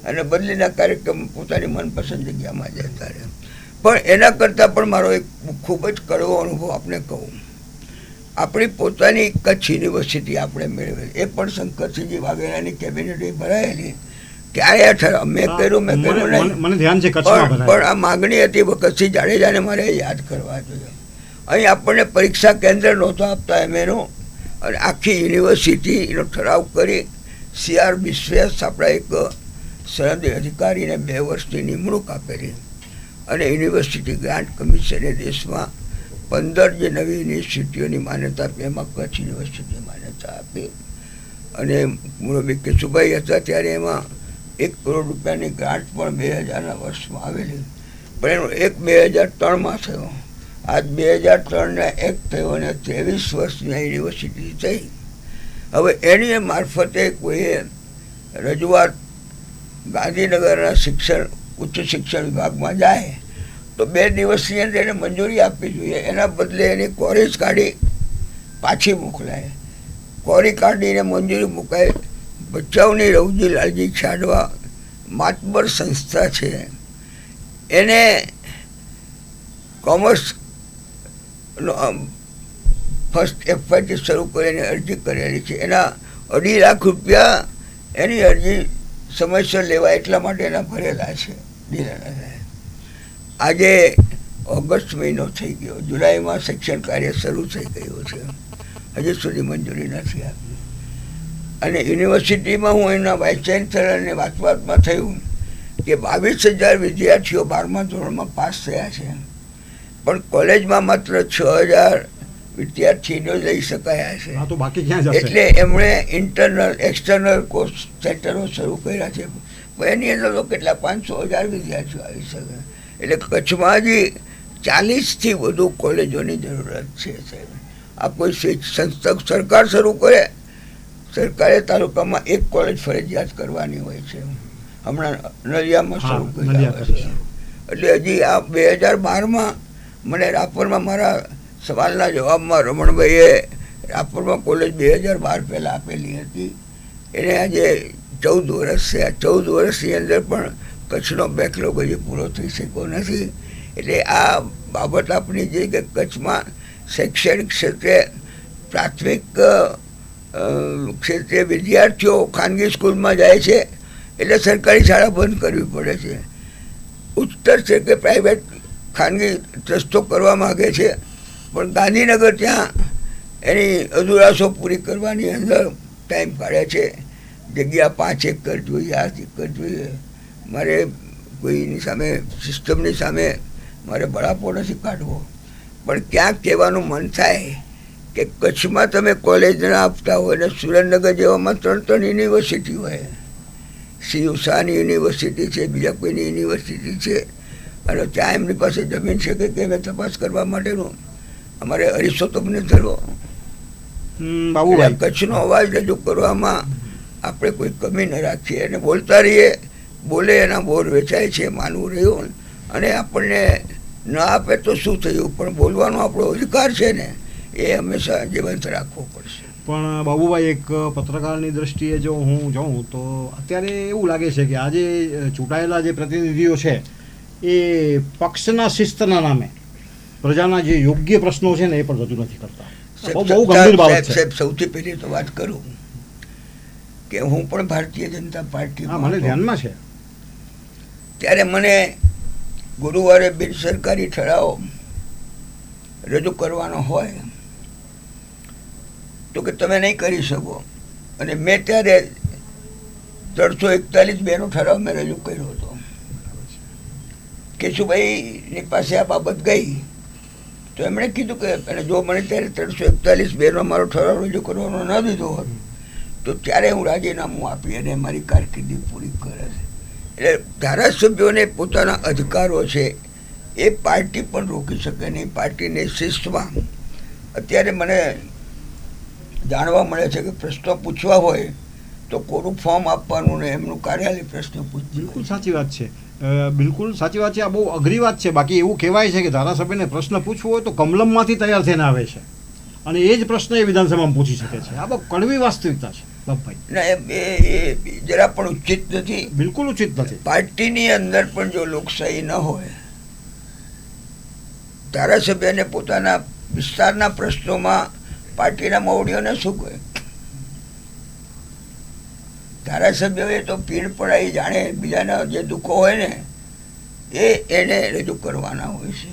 અને બદલીના કાર્યક્રમ પોતાની મનપસંદ જગ્યામાં જતા રહે. પણ એના કરતાં પણ મારો એક ખૂબ જ કડવો અનુભવ આપણે કહું. આપણી પોતાની કચ્છ યુનિવર્સિટી આપણે મેળવેલી, એ પણ શંકરસિંહજી વાઘેલાની કેબિનેટે ભરાયેલી. ક્યારે ઠરાવ મેં કર્યું નહીં, પણ આ માગણી હતી વખતસિંહ જાડેજાને મારે યાદ કરવા જોઈએ. અહીં આપણને પરીક્ષા કેન્દ્ર નહોતો આપતા એમએનું, અને આખી યુનિવર્સિટીનો ઠરાવ કરી CR બિસ્વાસ આપણા એક સરહદ અધિકારીને 2 વર્ષની નિમણૂક આપેલી. અને યુનિવર્સિટી ગ્રાન્ટ કમિશને દેશમાં 15 જે નવી યુનિવર્સિટીઓની માન્યતા આપી, એમાં કચ્છ યુનિવર્સિટી માન્યતા આપી. અને મુરબ્બી કેશુભાઈ હતા ત્યારે એમાં 1 કરોડ રૂપિયાની ગ્રાન્ટ પણ 2000ના વર્ષમાં આવેલી, પણ એનો 2003માં થયો. આજ 2003 એક્ટ થયો અને 23 વર્ષની યુનિવર્સિટી થઈ. હવે એની મારફતે કોઈએ રજૂઆત ગાંધીનગરના ઉચ્ચ શિક્ષણ વિભાગમાં જાય તો 2 દિવસની અંદર એને મંજૂરી આપવી જોઈએ. એના બદલે એની કોરી કાઢી પાછી મોકલાય. કોરી કાઢીને મંજૂરી મુકાય. ભચાઉની રવજી લાલજી છાડવા માતબર સંસ્થા છે, એને કોમર્સ ફર્સ્ટ FYT શરૂ કરીને અરજી કરેલી છે. એના 2.5 લાખ રૂપિયા એની અરજી સમયસર લેવા એટલા માટે એના ભરેલા છે. આજે ઓગસ્ટ મહિનો થઈ ગયો, જુલાઈમાં શિક્ષણ કાર્ય શરૂ થઈ ગયું છે, હજી સુધી મંજૂરી નથી આપી. અને યુનિવર્સિટીમાં હું એના વાઇસ ચાન્સલરને વાતમાં થયું કે 22,000 વિદ્યાર્થીઓ 12મા ધોરણમાં પાસ થયા છે, પણ કોલેજમાં માત્ર 6,000 વિદ્યાર્થીઓ લઈ શકાયા છે. એટલે એમણે ઇન્ટરનલ એક્સટર્નલ કોર્સ સેન્ટરો શરૂ કર્યા છે. એની અંદર તો કેટલા 500,000 વિદ્યાર્થીઓ આવી શકે. એટલે કચ્છમાં હજી 40થી વધુ કોલેજોની જરૂરત છે સાહેબ. આ કોઈ સંસ્થા સરકાર શરૂ કરે, સરકારે તાલુકામાં 1 કોલેજ ફરજિયાત કરવાની હોય છે. હમણાં નલિયામાં શરૂ કરી છે. એટલે હજી આ 2012માં મને રાપરમાં મારા સવાલના જવાબમાં રમણભાઈએ રાપરમાં કોલેજ 2012 પહેલાં આપેલી હતી. એને આજે 14 વર્ષ છે. આ 14 વર્ષની અંદર પણ કચ્છનો બેકલોગ હજી પૂરો થઈ શક્યો નથી. એટલે આ બાબત આપણી જે કે કચ્છમાં શૈક્ષણિક ક્ષેત્રે પ્રાથમિક ક્ષેત્રે વિદ્યાર્થીઓ ખાનગી સ્કૂલમાં જાય છે એટલે સરકારી શાળા બંધ કરવી પડે છે. ઉચ્ચતર છે કે પ્રાઇવેટ ખાનગી ટ્રસ્ટો કરવા માગે છે, પણ ગાંધીનગર ત્યાં એની અધુરાશો પૂરી કરવાની અંદર ટાઈમ કાઢે છે. જગ્યા 5 એકર જોઈએ, 8 એકર જોઈએ. મારે કોઈની સામે સિસ્ટમની સામે મારે બળાપો નથી કાઢવો, પણ ક્યાંક કહેવાનું મન થાય કે કચ્છમાં તમે કોલેજ ના આપતા હોય ને સુરેન્દ્રનગર જેવામાં 3 યુનિવર્સિટી હોય. શાહની યુનિવર્સિટી છે, બીજા કોઈની યુનિવર્સિટી છે, અને ત્યાં એમની પાસે જમીન છે કે મેં તપાસ કરવા માટેનું અમારે અરીસો તમને ધરો. કચ્છનો અવાજ રજૂ કરવામાં આપણે કોઈ કમી ન રાખીએ અને બોલતા રહીએ. બોલે એના બોર વેચાય છે માનવું રહ્યું. અને આપણને ન આપે તો શું થયું, પણ બોલવાનો આપણો અધિકાર છે ને, એ હંમેશા જીવંત રાખવો પડશે. પણ બાબુભાઈ, એક પત્રકારની દ્રષ્ટિએ જો હું જોઉં તો અત્યારે એવું લાગે છે કે આજે ચૂંટાયેલા જે પ્રતિનિધિઓ છે એ પક્ષના શિસ્તના નામે પ્રજાના જે યોગ્ય પ્રશ્નો છે ને એ પણ રજૂ નથી કરતા. બહુ ગંભીર બાબત છે. સૌથી પહેલી તો વાત કરું કે હું પણ ભારતીય જનતા પાર્ટી મને ધ્યાનમાં છે. ત્યારે મને ગુરુવારે બિનસરકારી ઠરાવ રજૂ કરવાનો હોય તો કે તમે નહીં કરી શકો. અને મેં ત્યારે 341(2) નો ઠરાવ મેં રજૂ કર્યો હતો. કેશુભાઈની પાસે આ બાબત ગઈ તો એમણે કીધું કે અને જો મને ત્યારે 341(2) મારો ઠરાવ રજૂ કરવાનો ન દીધો હોત તો ત્યારે હું રાજીનામું આપી અને મારી કારકિર્દી પૂરી કરે છે. એટલે ધારાસભ્યોને પોતાના અધિકારો છે એ પાર્ટી પણ રોકી શકે નહીં. પાર્ટીની શિસ્તમાં અત્યારે મને જાણવા મળે છે કે પ્રશ્નો પૂછવા હોય તો કોરું ફોર્મ આપવાનું ને એમનું કાર્યાલય પ્રશ્ન પૂછવું. બિલકુલ સાચી વાત છે. બિલકુલ સાચી વાત છે. આ બહુ અઘરી વાત છે. બાકી એવું કહેવાય છે કે ધારાસભ્યને પ્રશ્ન પૂછવો હોય તો કમલમમાંથી તૈયાર થઈને આવે છે અને એ જ પ્રશ્ન એ વિધાનસભામાં પૂછી શકે છે. આ બહુ કડવી વાસ્તવિકતા છે બાપભાઈ. ના, એ જરા પણ ઉચિત નથી. બિલકુલ ઉચિત નથી. પાર્ટીની અંદર પણ જો લોકશાહી ન હોય, ધારાસભ્યને પોતાના વિસ્તારના પ્રશ્નોમાં પાર્ટીના મોવડીઓને શું કહે? ધારાસભ્યોએ તો પીડ પડાઈ જાણે બીજાના જે દુઃખો હોય ને એને રજૂ કરવાના હોય છે.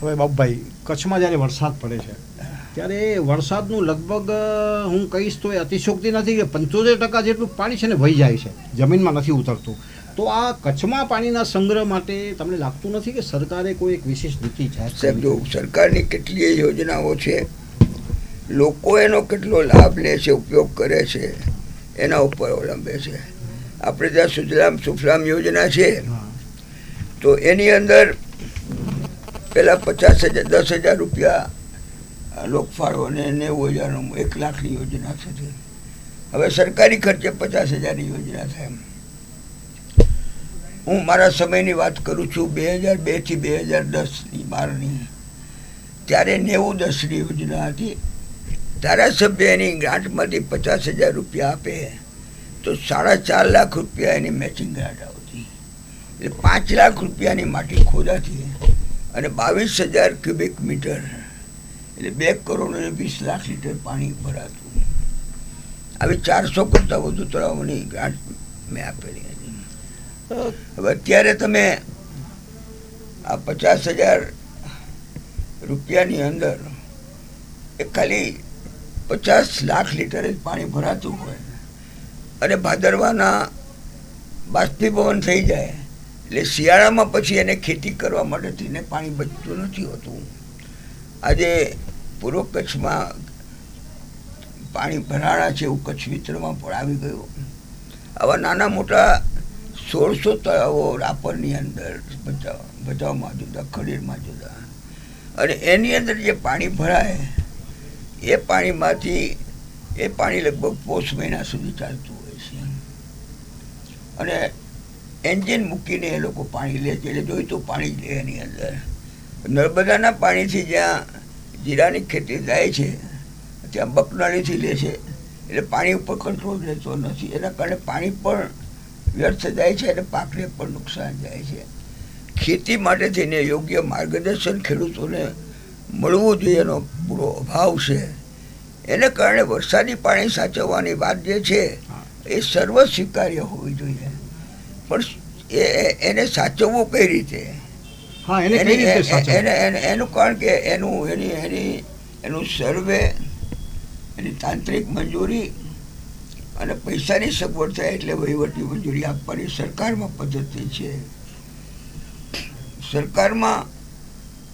હવે બાપભાઈ, કચ્છમાં જ્યારે વરસાદ પડે છે ત્યારે વરસાદનું લગભગ હું કહીશ તો એ અતિશયોક્તિ નથી કે 75% જેટલું પાણી છે ને વહી જાય છે, જમીનમાં નથી ઉતરતું. તો આ કચ્છમાં પાણીના સંગ્રહ માટે તમને લાગતું નથી કે સરકારે કોઈ એક વિશેષ નીતિ જાહેર? સાહેબ, જો સરકારની કેટલીય યોજનાઓ છે, લોકો એનો કેટલો લાભ લે છે, ઉપયોગ કરે છે, એના ઉપર અવલંબે છે. આપણે ત્યાં સુજલામ સુફલામ યોજના છે તો એની અંદર પહેલાં 50,000 10,000 રૂપિયા લોકફાળો અને 90,000 1 લાખની યોજના થતી. હવે સરકારી ખર્ચે 50,000ની યોજના થાય. હું મારા સમયની વાત કરું છું, 2002 થી 2010ની 12ની, ત્યારે 90-10ની યોજના હતી. ધારાસભ્ય એની ગ્રાન્ટમાંથી 50,000 રૂપિયા આપે તો 4.5 લાખ રૂપિયા એની મેચિંગ ગ્રાન્ટ આવતી. એટલે 5 લાખ રૂપિયાની માટી ખોદાતી અને 22,000 ક્યુબિક મીટર એટલે 2 કરોડ અને 20 લાખ લીટર પાણી ભરાતું. આવી 400 કરતાં વધુ તળાવોની ગ્રાન્ટ મેં આપેલી હતી. હવે અત્યારે તમે આ 50,000 રૂપિયાની અંદર એ ખાલી 50 લાખ લીટર જ પાણી ભરાતું હોય અને ભાદરવાના બાષ્પીભવન થઈ જાય એટલે શિયાળામાં પછી એને ખેતી કરવા માટે થઈને પાણી બચતું નથી હોતું. આજે પૂર્વ કચ્છમાં પાણી ભરાણા છે એવું કચ્છ વિતરણમાં પણ આવી ગયું. આવા નાના મોટા 1600 તળાવો રાપરની અંદર, ભચાઉમાં જુદા, ખડીરમાં જુદા, અને એની અંદર જે પાણી ભરાય એ પાણીમાંથી એ પાણી લગભગ પોષ મહિના સુધી ચાલતું હોય છે અને એન્જિન મૂકીને એ લોકો પાણી લે છે. એટલે જોઈતું પાણી લે એની અંદર. નર્મદાના પાણીથી જ્યાં જીરાની ખેતી થાય છે ત્યાં બકનાળીથી લે છે એટલે પાણી ઉપર કંટ્રોલ રહેતો નથી. એના કારણે પાણી પણ વ્યર્થ જાય છે અને પાકને પણ નુકસાન જાય છે. ખેતી માટે થઈને યોગ્ય માર્ગદર્શન ખેડૂતોને મળવું જોઈએ એનો પૂરો અભાવ છે. એને કારણે વરસાદી પાણી સાચવવાની વાત જે છે એ સર્વ સ્વીકાર્ય હોવી જોઈએ, પણ એને સાચવવું કઈ રીતે? એનું કારણ કે એનું સર્વે, એની તાંત્રિક મંજૂરી અને પૈસાની સગવડ થાય એટલે વહીવટી મંજૂરી આપવાની સરકારમાં પદ્ધતિ છે. સરકારમાં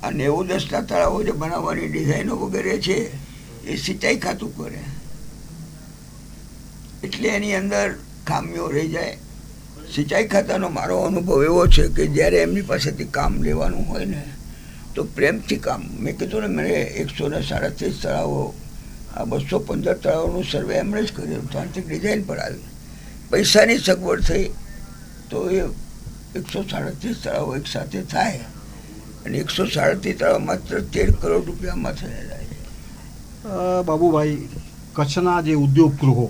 આ 90-10ના તળાવો જે બનાવવાની ડિઝાઇનો વગેરે છે એ સિંચાઈ ખાતું કરે એટલે એની અંદર ખામીઓ રહી જાય. સિંચાઈ ખાતાનો મારો અનુભવ એવો છે કે જ્યારે એમની પાસેથી કામ લેવાનું હોય ને તો પ્રેમથી કામ. મેં કીધું ને, મને 137 તળાવો, આ 215 તળાવોનું સર્વે એમણે જ કર્યું, તાંત્રિક ડિઝાઇન પર આવી. પૈસાની સગવડ થઈ તો એ 137 તળાવો એક સાથે થાય અને 137 તળાવ માત્ર 13 કરોડ રૂપિયામાં થયેલા છે. બાબુભાઈ, કચ્છના જે ઉદ્યોગ ગૃહો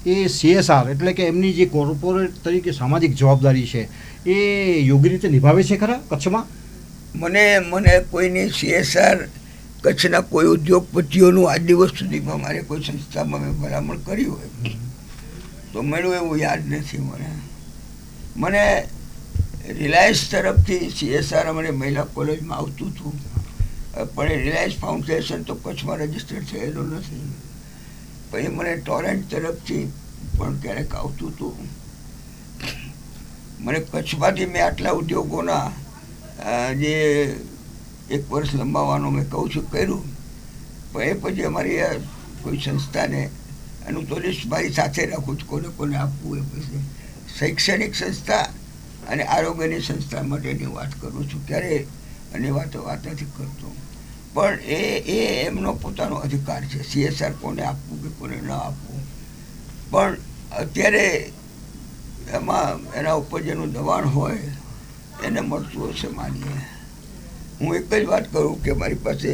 એ CSR એટલે કે એમની જે કોર્પોરેટ તરીકે સામાજિક જવાબદારી છે એ યોગ્ય રીતે નિભાવે છે ખરા કચ્છમાં? મને કોઈની CSR કચ્છના કોઈ ઉદ્યોગપતિઓનું આજ દિવસ સુધીમાં મારે કોઈ સંસ્થામાં મેં ભલામણ કરી હોય તો મળ્યું એવું યાદ નથી મને. રિલાયન્સ તરફથી CSR અમારે મહિલા કોલેજમાં આવતું હતું, પણ એ રિલાયન્સ ફાઉન્ડેશન તો કચ્છમાં રજીસ્ટર થયેલું નથી. પછી મને ટોરેન્ટ તરફથી પણ ક્યારેક આવતું હતું. મને કચ્છમાંથી મેં આટલા ઉદ્યોગોના જે 1 વર્ષ લંબાવવાનું મેં કહું છું કર્યું, પણ એ પછી અમારી કોઈ સંસ્થાને એનું તો લિસ્ટ મારી સાથે રાખું છું, કોને આપવું. એ પછી શૈક્ષણિક સંસ્થા અને આરોગ્યની સંસ્થા માટેની વાત કરું છું, ક્યારે એની વાત નથી કરતો. પણ એ એમનો પોતાનો અધિકાર છે CSR કોને આપવું કે કોને ન આપવું. પણ અત્યારે એમાં એના ઉપર જેનું દબાણ હોય એને મળતું હશે માનીએ. હું એક જ વાત કરું કે મારી પાસે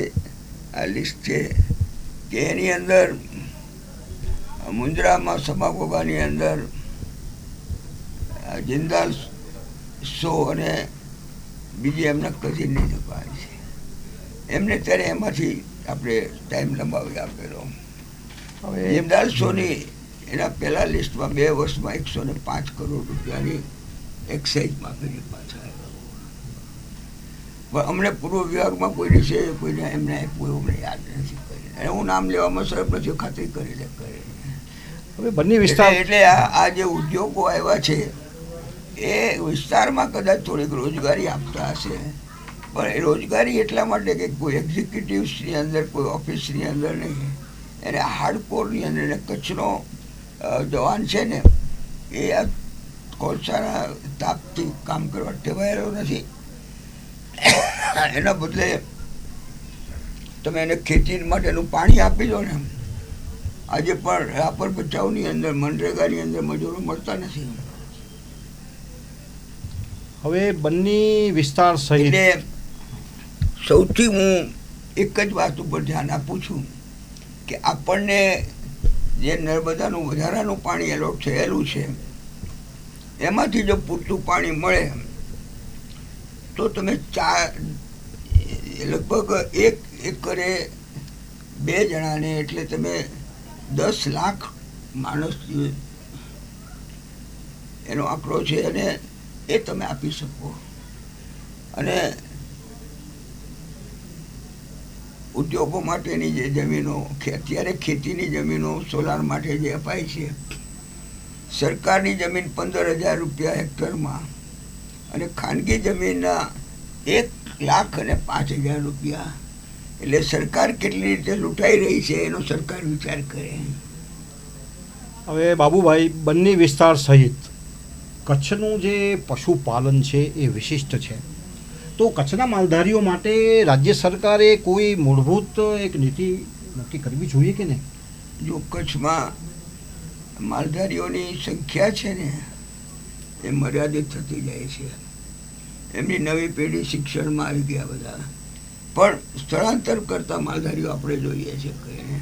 આ લિસ્ટ છે કે એની અંદર મુંદ્રામાં સમાગોગાની અંદર જિંદાલ શો અને બીજી એમના કઝિનની દુકાન છે. એમને ત્યારે એમાંથી આપણે ટાઈમ લંબાવી આપેલો. જિંદાલ શોની એના પહેલા લિસ્ટમાં 2 વર્ષમાં 105 કરોડ રૂપિયાની એક્સાઇઝ માફીની પાછા આવ્યા. પણ અમને પૂર્વ વિભાગમાં કોઈને છે કોઈને એમને આપ્યું એવું મને યાદ નથી કરી. અને હું નામ લેવામાં સરળ નથી, ખાતરી કરી હવે બંને વિસ્તાર એટલે આ જે ઉદ્યોગો આવ્યા છે એ વિસ્તારમાં કદાચ થોડીક રોજગારી આપતા હશે, પણ એ રોજગારી એટલા માટે કે કોઈ એક્ઝિક્યુટિવ્સની અંદર, કોઈ ઓફિસની અંદર નહીં, એને હાર્ડકોરની અંદર. એને કચ્છનો જવાન છે ને એ આ કોલસાના તાપથી કામ કરવા ટેવાયેલો નથી. એના બદલે તમે એને ખેતી માટેનું પાણી આપી દો ને. આજે પણ રાપર ભચાઉની અંદર મનરેગાની અંદર મજૂરો મળતા નથી. હવે બન્ની વિસ્તાર સહિત એટલે સૌથી હું એક જ વાત ઉપર ધ્યાન આપું છું કે આપણને જે નર્મદાનું વધારાનું પાણી એલોટ થયેલું છે એમાંથી જો પૂરતું પાણી મળે તો તમે લગભગ 1 એકરે 2 જણાને એટલે તમે 10 લાખ માણસ એનો આંકડો છે અને એ તમે આપી શકો. અને ઉદ્યોગો માટેની જે જમીનો અત્યારે ખેતીની જમીનો સોલાર માટે જે અપાય છે, સરકારની જમીન 15,000 રૂપિયા હેક્ટરમાં અને ખાનગી જમીનના 1,05,000 રૂપિયા. એટલે સરકાર કેટલી રીતે લૂંટાઈ રહી છે એનો સરકાર વિચાર કરે. હવે બાબુભાઈ બન્ની વિસ્તાર સહિત કચ્છનું જે પશુપાલન છે એ વિશિષ્ટ છે, તો કચ્છના માલધારીઓ માટે રાજ્ય સરકારે કોઈ મૂળભૂત એક નીતિ નક્કી કરવી જોઈએ કે નહીં? જો કચ્છમાં માલધારીઓની સંખ્યા છે ને એ મર્યાદિત થતી જાય છે. એમની નવી પેઢી શિક્ષણમાં આવી ગયા બધા, પણ સ્થળાંતર કરતા માલધારીઓ આપણે જોઈએ છે. કહીને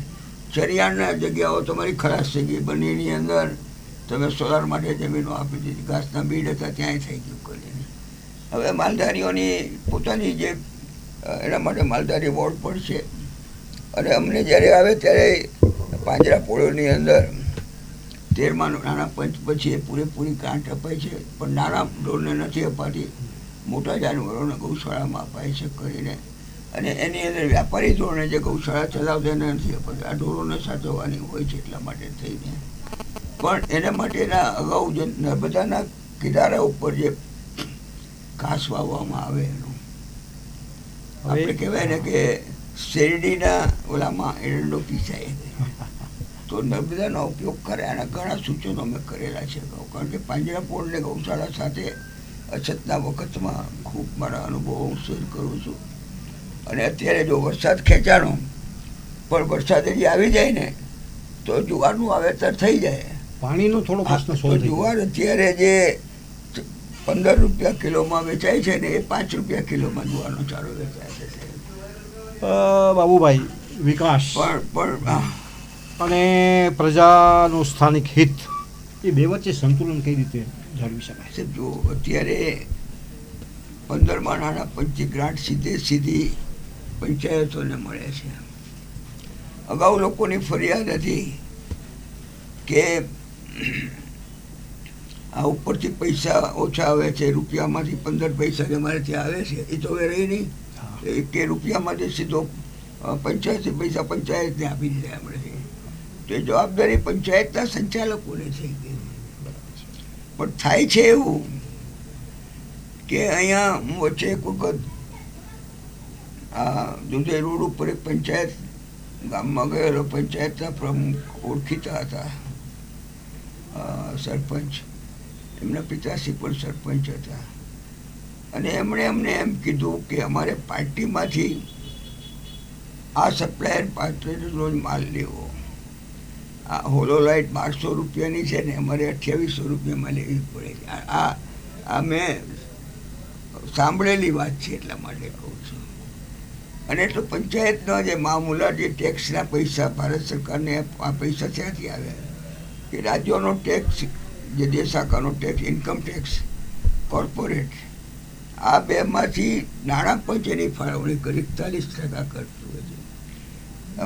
ચરિયાણના જગ્યાઓ તમારી ખલાસ થઈ ગઈ. બન્નીની અંદર તમે સોલાર માટે જમીનો આપી દીધી, ઘાસના બીડ હતા ત્યાંય થઈ ગયું કરીને. હવે માલધારીઓની પોતાની જે એના માટે માલધારી બોર્ડ પણ છે. અને અમને જ્યારે આવે ત્યારે પાંજરાપોળોની અંદર 13મા નાના પંચ પછી એ પૂરેપૂરી ગ્રાન્ટ અપાય છે, પણ નાના ઢોરને નથી અપાતી, મોટા જાનવરોને ગૌશાળામાં અપાય છે કરીને. અને એની અંદર વ્યાપારી ધોરણે જે ગૌશાળા ચલાવતા એને નથી અપાતી. આ ઢોરોને સાચવવાની હોય છે એટલા માટે થઈને. પણ એના માટેના અગાઉ જે નર્મદાના કિનારા ઉપર જે ઘાસ વાવવામાં આવે એનું આપણે કહેવાય ને કે શેરડીના ઓલામાં એરંડો પીસાય, તો નર્મદાનો ઉપયોગ કરે. આના ઘણા સૂચનો મેં કરેલા છે. કારણ કે પાંજરાપોળને ગૌશાળા સાથે અછતના વખતમાં ખૂબ મારા અનુભવો હું શેર કરું છું. અને અત્યારે જો વરસાદ ખેંચાણો પણ વરસાદ હજી આવી જાય ને તો જુવારનું વાવેતર થઈ જાય. પાણીનો થોડો પ્રશ્ન સોલ્વ થઈ જુવાર અત્યારે જે 15 રૂપિયા કિલોમાં વેચાય છે ને એ 5 રૂપિયા કિલોમાં જુવારનો ચારો વેચાય છે. બાબુભાઈ, વિકાસ પણ અને પ્રજાનું સ્થાનિક હિત એ બે વચ્ચે સંતુલન કઈ રીતે જાળવી શકાય? જો અત્યારે 15મા નાના પંચની ગ્રાન્ટ સીધી પંચાયતોને મળે છે. અગાઉ લોકોની ફરિયાદ હતી કે આ ઉપરથી પૈસા ઓછા આવે છે, રૂપિયામાંથી 15 પૈસા જે અમારે ત્યાં આવે છે એ તો હવે રહી નહીં. કે રૂપિયામાંથી સીધો 85 પૈસા પંચાયતને આપી દીધા મળે છે. તો એ જવાબદારી પંચાયતના સંચાલકોને થઈ ગઈ. પણ થાય છે એવું કે અહીંયા હું વચ્ચે એક વખત આ દુધે રોડ ઉપર એક પંચાયત ગામમાં ગયેલો. પંચાયતના પ્રમુખ ઓળખીતા હતા, સરપંચ, એમના પિતાશ્રી પણ સરપંચ હતા. અને એમણે અમને એમ કીધું કે અમારે પાર્ટીમાંથી આ સપ્લાયર પાસે રોજ માલ લેવો. આ હોલોલાઇટ 1200 રૂપિયાની છે ને અમારે 2800 રૂપિયામાં લેવી પડે છે. આ મેં સાંભળેલી વાત છે એટલા માટે કહું છું. અને તો પંચાયતના જે મામૂલા જે ટેક્સના પૈસા ભારત સરકારને આ પૈસા ક્યાંથી આવ્યા કે રાજ્યોનો ટેક્સ, જે દેશાકાનો ટેક્સ, ઇન્કમ ટેક્સ, કોર્પોરેટ, આ બેમાંથી નાણાં પંચ એની ફાળવણી કરી 41% કરતું હોય છે.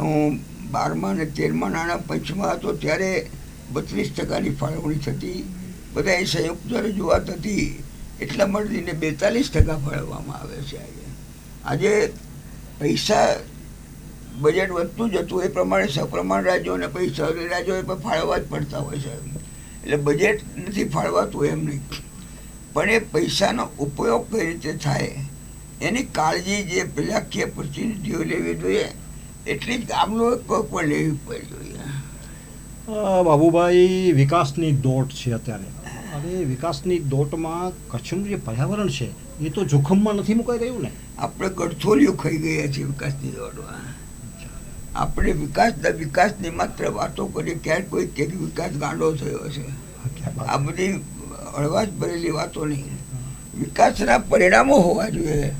હું 12મા અને 13મા નાણાં પંચમાં હતો ત્યારે 32%ની ફાળવણી થતી. બધા એ સંયુક્ત રજૂઆત હતી એટલા મળીને 42% ફાળવવામાં આવે છે. આજે પૈસા બજેટ વધતું જતું એ પ્રમાણે સપ્રમાણ રાજ્યોને પૈસા રાજ્યોએ પણ ફાળવવા જ પડતા હોય છે. એટલે બજેટ નથી ફાળવાતું એમ નહીં, પણ એ પૈસાનો ઉપયોગ કઈ રીતે થાય એની કાળજી જે પ્રજાકીય પ્રતિનિધિઓ લેવી જોઈએ એટલી જ ગામનો પણ લેવી પડે જોઈએ. બાબુભાઈ, વિકાસની દોટ છે અત્યારે, હવે વિકાસની દોટમાં કચ્છનું જે પર્યાવરણ છે એ તો જોખમમાં નથી મુકાઈ રહ્યું ને? આપણે ગઠોલીઓ ખાઈ ગયા છીએ વિકાસની દોડમાં. આપણે વિકાસની માત્ર વાતો કરીએ, ક્યારેક કોઈ કે વિકાસ ગાંડો થયો છે, આ બધી હળવાશ ભરેલી વાતો નહીં. વિકાસના પરિણામો હોવા જોઈએ.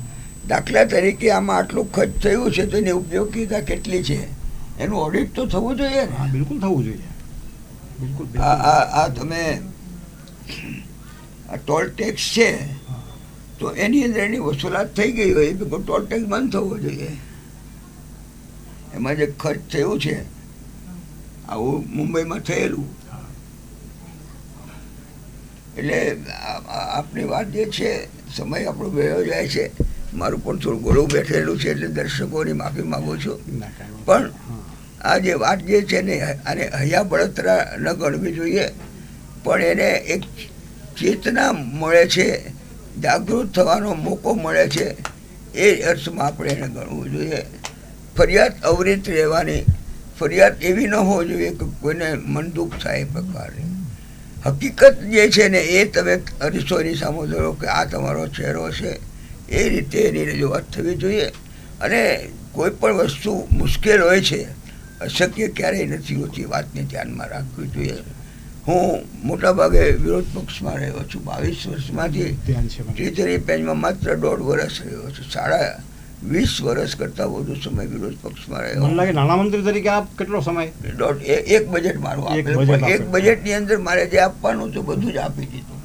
દાખલા તરીકે આમાં આટલું ખર્ચ થયું છે તો એની ઉપયોગિતા કેટલી છે એનું ઓડિટ તો થવું જોઈએ ને. હા, બિલકુલ થવું જોઈએ. બિલકુલ. આ તમે આ ટોલ ટેક્સ છે તો એની અંદર એની વસૂલાત થઈ ગઈ હોય તો ટોલ ટેક્સ બંધ થવો જોઈએ. એમાં જે ખર્ચ થયું છે આવું મુંબઈમાં થયેલું, એટલે આપણી વાત જે છે, સમય આપણો વયો જાય છે. મારું પણ થોડું ગળું બેઠેલું છે એટલે દર્શકોની માફી માગું છું. પણ આ જે વાત જે છે ને આને હૈયા બળતરા ન ગણવી જોઈએ, પણ એને એક ચેતના મળે છે, જાગૃત થવાનો મોકો મળે છે, એ અર્થમાં આપણે એને ગણવું જોઈએ. ફરિયાદ અવરિત રહેવાની, ફરિયાદ એવી ન હોવી જોઈએ કે કોઈને મન દુઃખ થાય એ પ્રકારની. હકીકત જે છે ને એ તમે અરીસોની સામે ધરો કે આ તમારો ચહેરો છે, એ રીતે એની રજૂઆત થવી જોઈએ. અને કોઈ પણ વસ્તુ મુશ્કેલ હોય છે, અશક્ય ક્યારેય નથી હોતી, વાતને ધ્યાનમાં રાખવી જોઈએ. હું મોટાભાગે વિરોધ પક્ષમાં રહ્યો છું. 22 વર્ષમાંથી ત્રીતરી પેજમાં માત્ર 1.5 વર્ષ રહ્યો છું. 20 વર્ષ કરતાં વધુ સમય વિરોધ પક્ષમાં રહ્યો. મને લાગે નાણામંત્રી તરીકે આપ કેટલો સમય? એક બજેટ મારું આપેલું. એક બજેટની અંદર મારે જે આપવાનું હતું બધું જ આપી દીધું.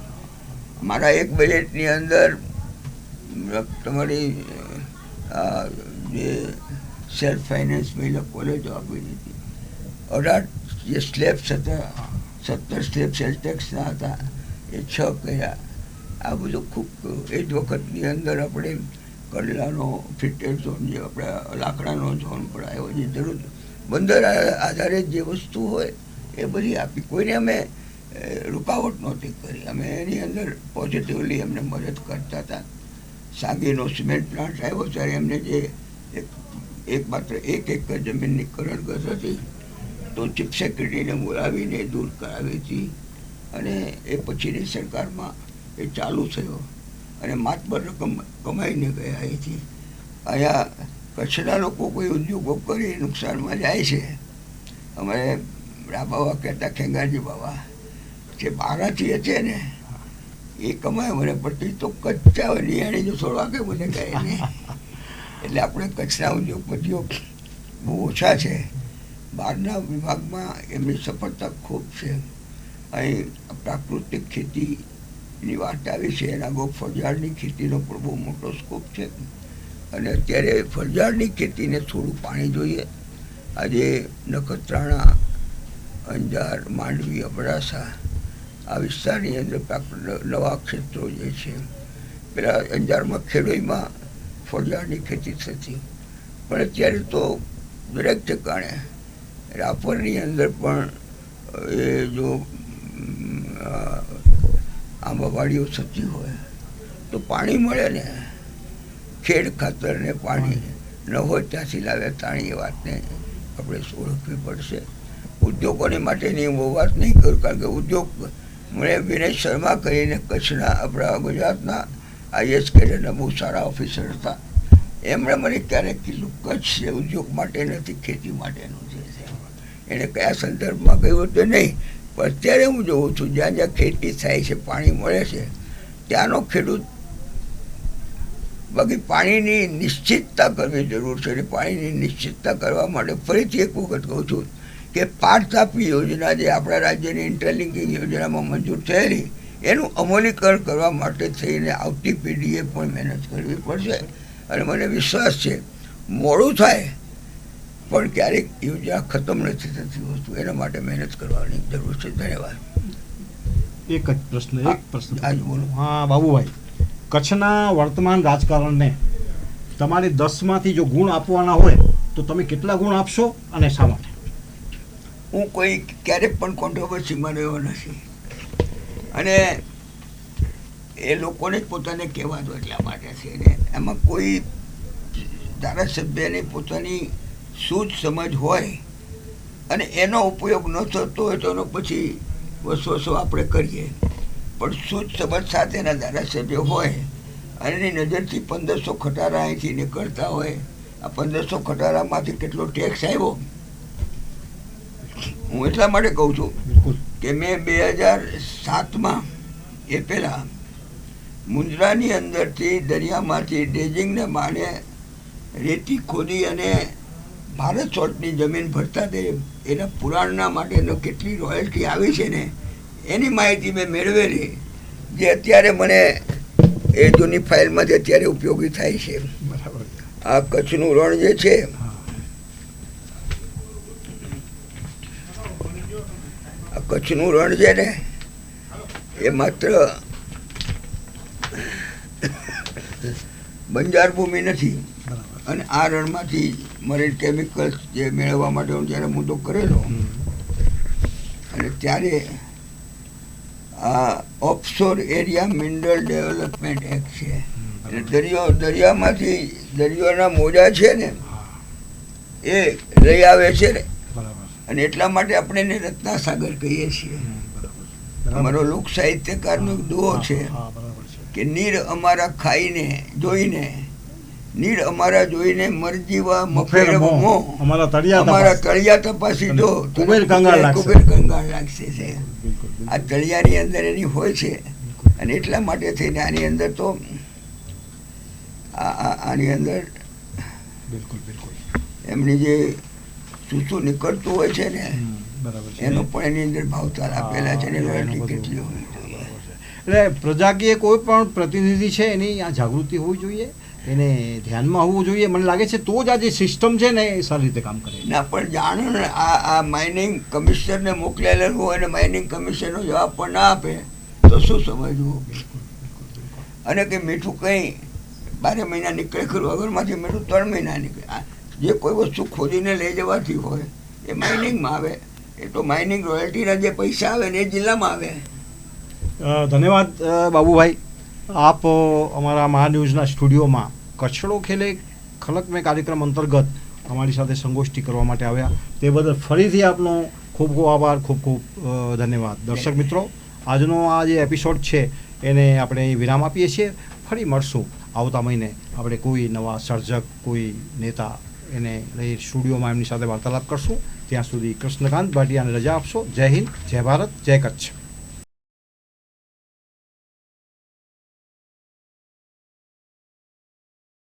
મારા એક બજેટની અંદર તમારી જે સેલ્ફ ફાઇનાન્સ મહિલા કોલેજો આપી દીધી. 18 જે સ્લેબ્સ હતા, 17 સ્લેબ સેલ ટેક્સના હતા, એ 6 કર્યા. આ બધું ખૂબ એ જ વખતની અંદર આપણે કંડલાનો ફિટેડ ઝોન, જે આપણે લાકડાનો ઝોન પણ આવ્યો, જે જરૂર બંદર આધારિત જે વસ્તુ હોય એ બધી આપી. કોઈને અમે રૂકાવટ નહોતી કરી. અમે એની અંદર પોઝિટિવલી એમને મદદ કરતા હતા. સાગીનો સિમેન્ટ પ્લાન્ટ આવ્યો ત્યારે એમને જે માત્ર એક એકર જમીનની કરણગત હતી તો ચીફ સેક્રેટરીને બોલાવીને દૂર કરાવી હતી. અને એ પછીની સરકારમાં એ ચાલુ થયો અને માતબર રકમ કમાઈને ગયા અહીંથી. અહીંયા કચ્છના લોકો કોઈ ઉદ્યોગો કરી નુકસાનમાં જાય છે. અમારે બાબા કહેતા, ખેંગારજી બાબા, જે બારાથી છે ને એ કમાય મને પડતી તો કચ્છા નિયાણી જો થોડો આગળ મને કહે ને. એટલે આપણે કચ્છના ઉદ્યોગપતિઓ બહુ ઓછા છે. બહારના વિભાગમાં એમની સફળતા ખૂબ છે. અહીં પ્રાકૃતિક ખેતીની વાત આવી છે, એના આગળ ફળઝાડની ખેતીનો પણ બહુ મોટો સ્કોપ છે. અને અત્યારે ફળઝાડની ખેતીને થોડું પાણી જોઈએ. આજે નખત્રાણા, અંજાર, માંડવી, અબડાસા આ વિસ્તારની અંદર નવા ક્ષેત્રો જે છે, પેલા અંજારમાં ખેડૂતમાં ફળઝાડની ખેતી થતી, પણ અત્યારે તો દરેક ઠેકાણે રાપરની અંદર પણ એ જો આંબાવાડીઓ થતી હોય તો પાણી મળે ને. ખેડ ખાતર ને પાણી ન હોય ત્યાંથી લાવે તાણી, એ વાતને આપણે ઓળખવી પડશે. ઉદ્યોગોની માટેની હું વાત નહીં કરું, કારણ કે ઉદ્યોગ મને વિનય શર્મા કરીને કચ્છના આપણા ગુજરાતના IAS કેડરના બહુ સારા ઓફિસર હતા. એમણે મને ક્યારેક કીધું કચ્છ ઉદ્યોગ માટે નથી, ખેતી માટેનું છે. એણે કયા સંદર્ભમાં કહ્યું તે નહીં, પણ અત્યારે હું જોઉં છું જ્યાં જ્યાં ખેતી થાય છે, પાણી મળે છે, ત્યાંનો ખેડૂત. બાકી પાણીની નિશ્ચિતતા કરવી જરૂર છે. અને પાણીની નિશ્ચિતતા કરવા માટે ફરીથી એક વખત કહું છું કે પાટ તાપી યોજના જે આપણા રાજ્યની ઇન્ટરલિંકિંગ યોજનામાં મંજૂર થયેલી, એનું અમલીકરણ કરવા માટે થઈને આવતી પેઢીએ પણ મહેનત કરવી પડશે. અને મને વિશ્વાસ છે મોડું થાય પણ ક્યારેક યોજના ખતમ નથી થતી વસ્તુ, એના માટે મહેનત કરવાની જરૂર છે. ધન્યવાદ. એક પ્રશ્ન. આજ બોલું. હા બાબુભાઈ, કચ્છના વર્તમાન રાજકારણને તમારે 10માંથી જો ગુણ આપવાના હોય તો તમે કેટલા ગુણ આપશો અને શા માટે? હું કોઈ ક્યારેક પણ કોન્ટ્રોવર્સીમાં રહ્યો નથી, અને એ લોકોને જ પોતાને કહેવા દો એટલા માટે છે. ને એમાં કોઈ ધારાસભ્યને પોતાની સૂઝ સમજ હોય અને એનો ઉપયોગ ન થતો હોય તો એનો પછી વસવસો આપણે કરીએ. પણ સોચ સમજ સાથેના ધારાસભ્ય હોય અને એની નજરથી 1500 ખટારા અહીંથી નીકળતા હોય, આ 1500 ખટારામાંથી કેટલો ટેક્સ આવ્યો? હું એટલા માટે કહું છું કે મેં 2007માં એ પહેલાં મુંદ્રાની અંદરથી દરિયામાંથી ડેજિંગને માને રેતી ખોદી અને ભારત સોલ્ટની જમીન ભરતા તે એના પુરાણના માટેનો કેટલી રોયલ્ટી આવી છે ને એની માહિતી મેં મેળવેલી, જે અત્યારે મને એ જૂની ફાઇલમાંથી અત્યારે ઉપયોગી થાય છે. આ કચ્છનું રણ જે છે, આ કચ્છનું રણ છે ને એ માત્ર બંજાર ભૂમિ નથી. અને આ રણમાંથી મરીન કેમિકલ્સ જે મેળવવા માટે હું જ્યારે મુદ્દો કરેલો અને ત્યારે આ offshore area mineral development act છે, એટલે દરિયાના મોજા છે ને એ લઈ આવે છે ને, અને એટલા માટે આપણે એને રત્નાસાગર કહીએ છીએ. અમારો લોક સાહિત્યકારનો દોહો છે કે નીર અમારા ખાઈને જોઈને, નીર અમારા જોઈને મરજીવા મફેર મો, અમારા તળિયા તપાસી જો કુબેર કંગાળ લાગશે છે. આ તળિયાની અંદર એની હોય છે, અને એટલા માટે થઈને આની અંદર તો આની અંદર એમની જે શું નીકળતું હોય છે ને એનો પણ એની અંદર ભાવતાલ આપેલા છે, એની રોયલ્ટી કેટલી હોવી જોઈએ. એટલે પ્રજાકીય કોઈ પણ પ્રતિનિધિ છે એની આ જાગૃતિ હોવી જોઈએ, એને ધ્યાનમાં હોવું જોઈએ. મને લાગે છે તો જ આ જે સિસ્ટમ છે ને એ સારી રીતે કામ કરે. ના પણ જાણો ને આ માઇનિંગ કમિશનરને મોકલેલું હોય અને માઇનિંગ કમિશનનો જવાબ પણ ના આપે તો શું સમજવું? અને કે મીઠું કંઈ 12 મહિના નીકળે ખરું, અગરમાંથી મીઠું 3 મહિના નીકળે. જે કોઈ વસ્તુ ખોદીને લઈ જવાથી હોય એ માઇનિંગમાં આવે, એ તો માઇનિંગ રોયલ્ટીના જે પૈસા આવે ને એ જિલ્લામાં આવે. ધન્યવાદ બાબુભાઈ. આપ અમારા મહાન્યૂઝના સ્ટુડિયોમાં કચરો ખેલે ખલક મેં કાર્યક્રમ અંતર્ગત અમારી સાથે સંગોષ્ઠી કરવા માટે આવ્યા, તે બદલ ફરીથી આપનો ખૂબ ખૂબ આભાર, ખૂબ ખૂબ ધન્યવાદ. દર્શક મિત્રો, આજનો આ જે એપિસોડ છે એને આપણે વિરામ આપીએ છીએ. ફરી મળશું આવતા મહિને. આપણે કોઈ નવા સર્જક, કોઈ નેતા એને લઈ સ્ટુડિયોમાં એમની સાથે વાર્તાલાપ કરશું. ત્યાં સુધી કૃષ્ણકાંત ભાટિયાને રજા આપશો. જય હિન્દ, જય ભારત, જય કચ્છ.